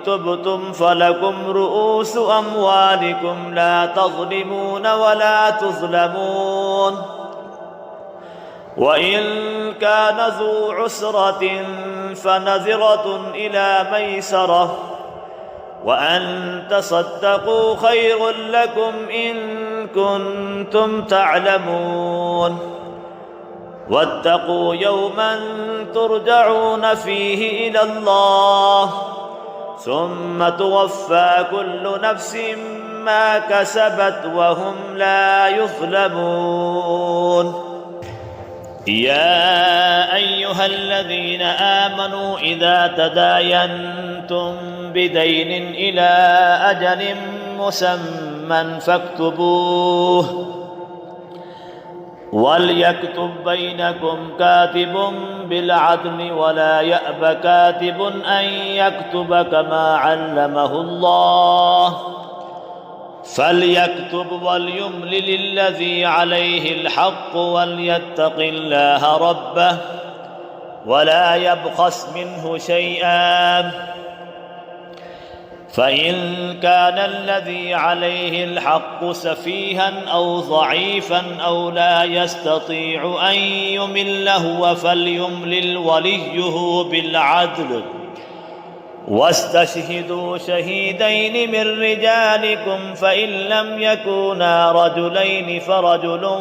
تبتم فلكم رؤوس أموالكم لا تظلمون ولا تظلمون. وإن كان ذو عسرة فنذرة إلى ميسرة وأن تصدقوا خير لكم إن كنتم تعلمون. واتقوا يوما ترجعون فيه إلى الله ثم توفى كل نفس ما كسبت وهم لا يظلمون. يا أيها الذين آمنوا إذا تداينتم بدين إلى أجل مسمى فاكتبوه وليكتب بينكم كاتب بالعدل ولا يأب كاتب أن يكتب كما علمه الله فليكتب وليملل الذي عليه الحق وليتق الله ربه ولا يبخس منه شيئا فإن كان الذي عليه الحق سفيها أو ضعيفا أو لا يستطيع أن يمل هو فليملل وليه بالعدل واستشهدوا شهيدين من رجالكم فإن لم يكونا رجلين فرجل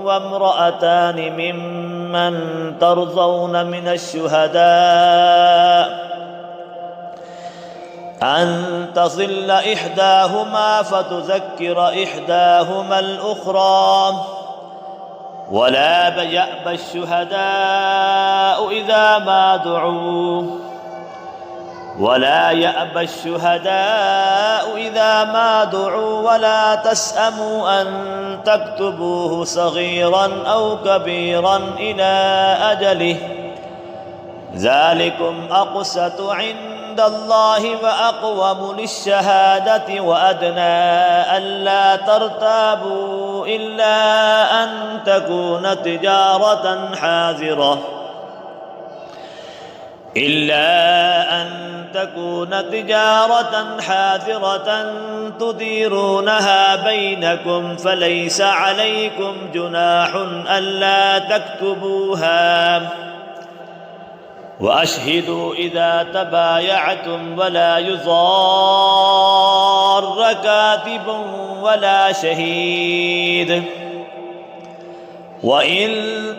وامرأتان ممن ترضون من الشهداء أن تصل إحداهما فتذكر إحداهما الأخرى ولا يأبى الشهداء إذا ما دعوا ولا تسأموا أن تكتبوه صغيرا أو كبيرا إلى أجله ذلكم أقسط عند الله وأقوم للشهادة وأدنى ألا ترتابوا إلا أن تكون تجارة حاذرة تديرونها بينكم فليس عليكم جناح ألا تكتبوها وأشهدوا إذا تبايعتم ولا يضار كاتب ولا شهيد وإن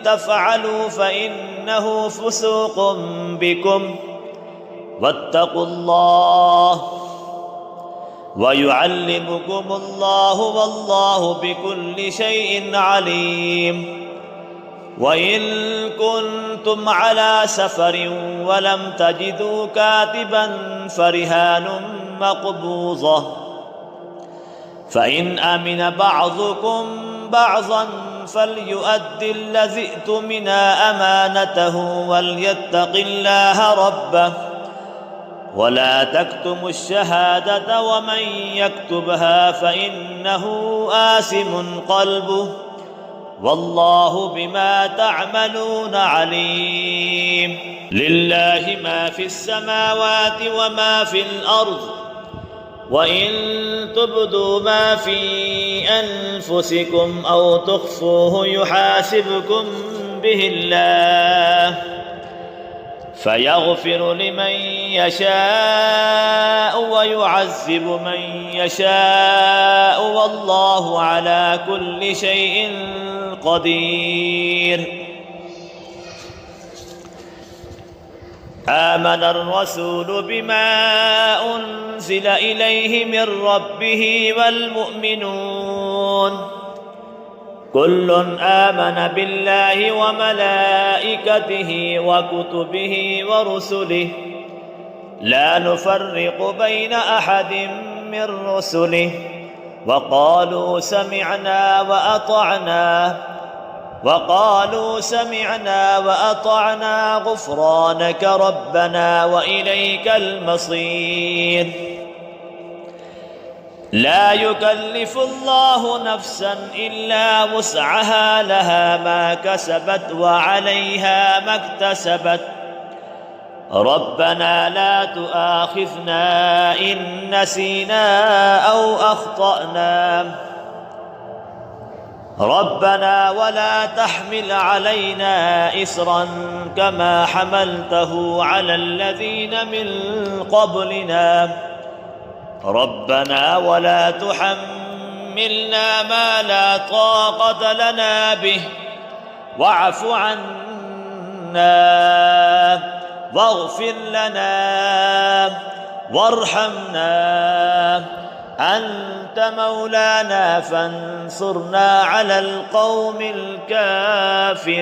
تفعلوا فإنه فسوق بكم واتقوا الله ويعلمكم الله والله بكل شيء عليم وإن كنتم على سفر ولم تجدوا كاتبا فرهان مقبوضة فإن أمن بعضكم بعضا فليؤدي الذي اؤتمن أمانته وليتق الله ربه ولا تكتموا الشهادة ومن يكتبها فإنه آثم قلبه والله بما تعملون عليم لله ما في السماوات وما في الأرض وإن تبدوا ما في أنفسكم أو تخفوه يحاسبكم به الله فيغفر لمن يشاء ويعذب من يشاء والله على كل شيء قدير آمن الرسول بما أنزل إليه من ربه والمؤمنون كل آمن بالله وملائكته وكتبه ورسله لا نفرق بين أحد من رسله وقالوا سمعنا وأطعنا غفرانك ربنا وإليك المصير لا يكلف الله نفسا إلا وسعها لها ما كسبت وعليها ما اكتسبت ربنا لا تؤاخذنا إن نسينا أو أخطأنا ربنا ولا تحمل علينا إصرا كما حملته على الذين من قبلنا ربنا ولا تحملنا ما لا طاقة لنا به واعف عنا واغفر لنا وارحمنا أنت مولانا فانصرنا على القوم الكافرين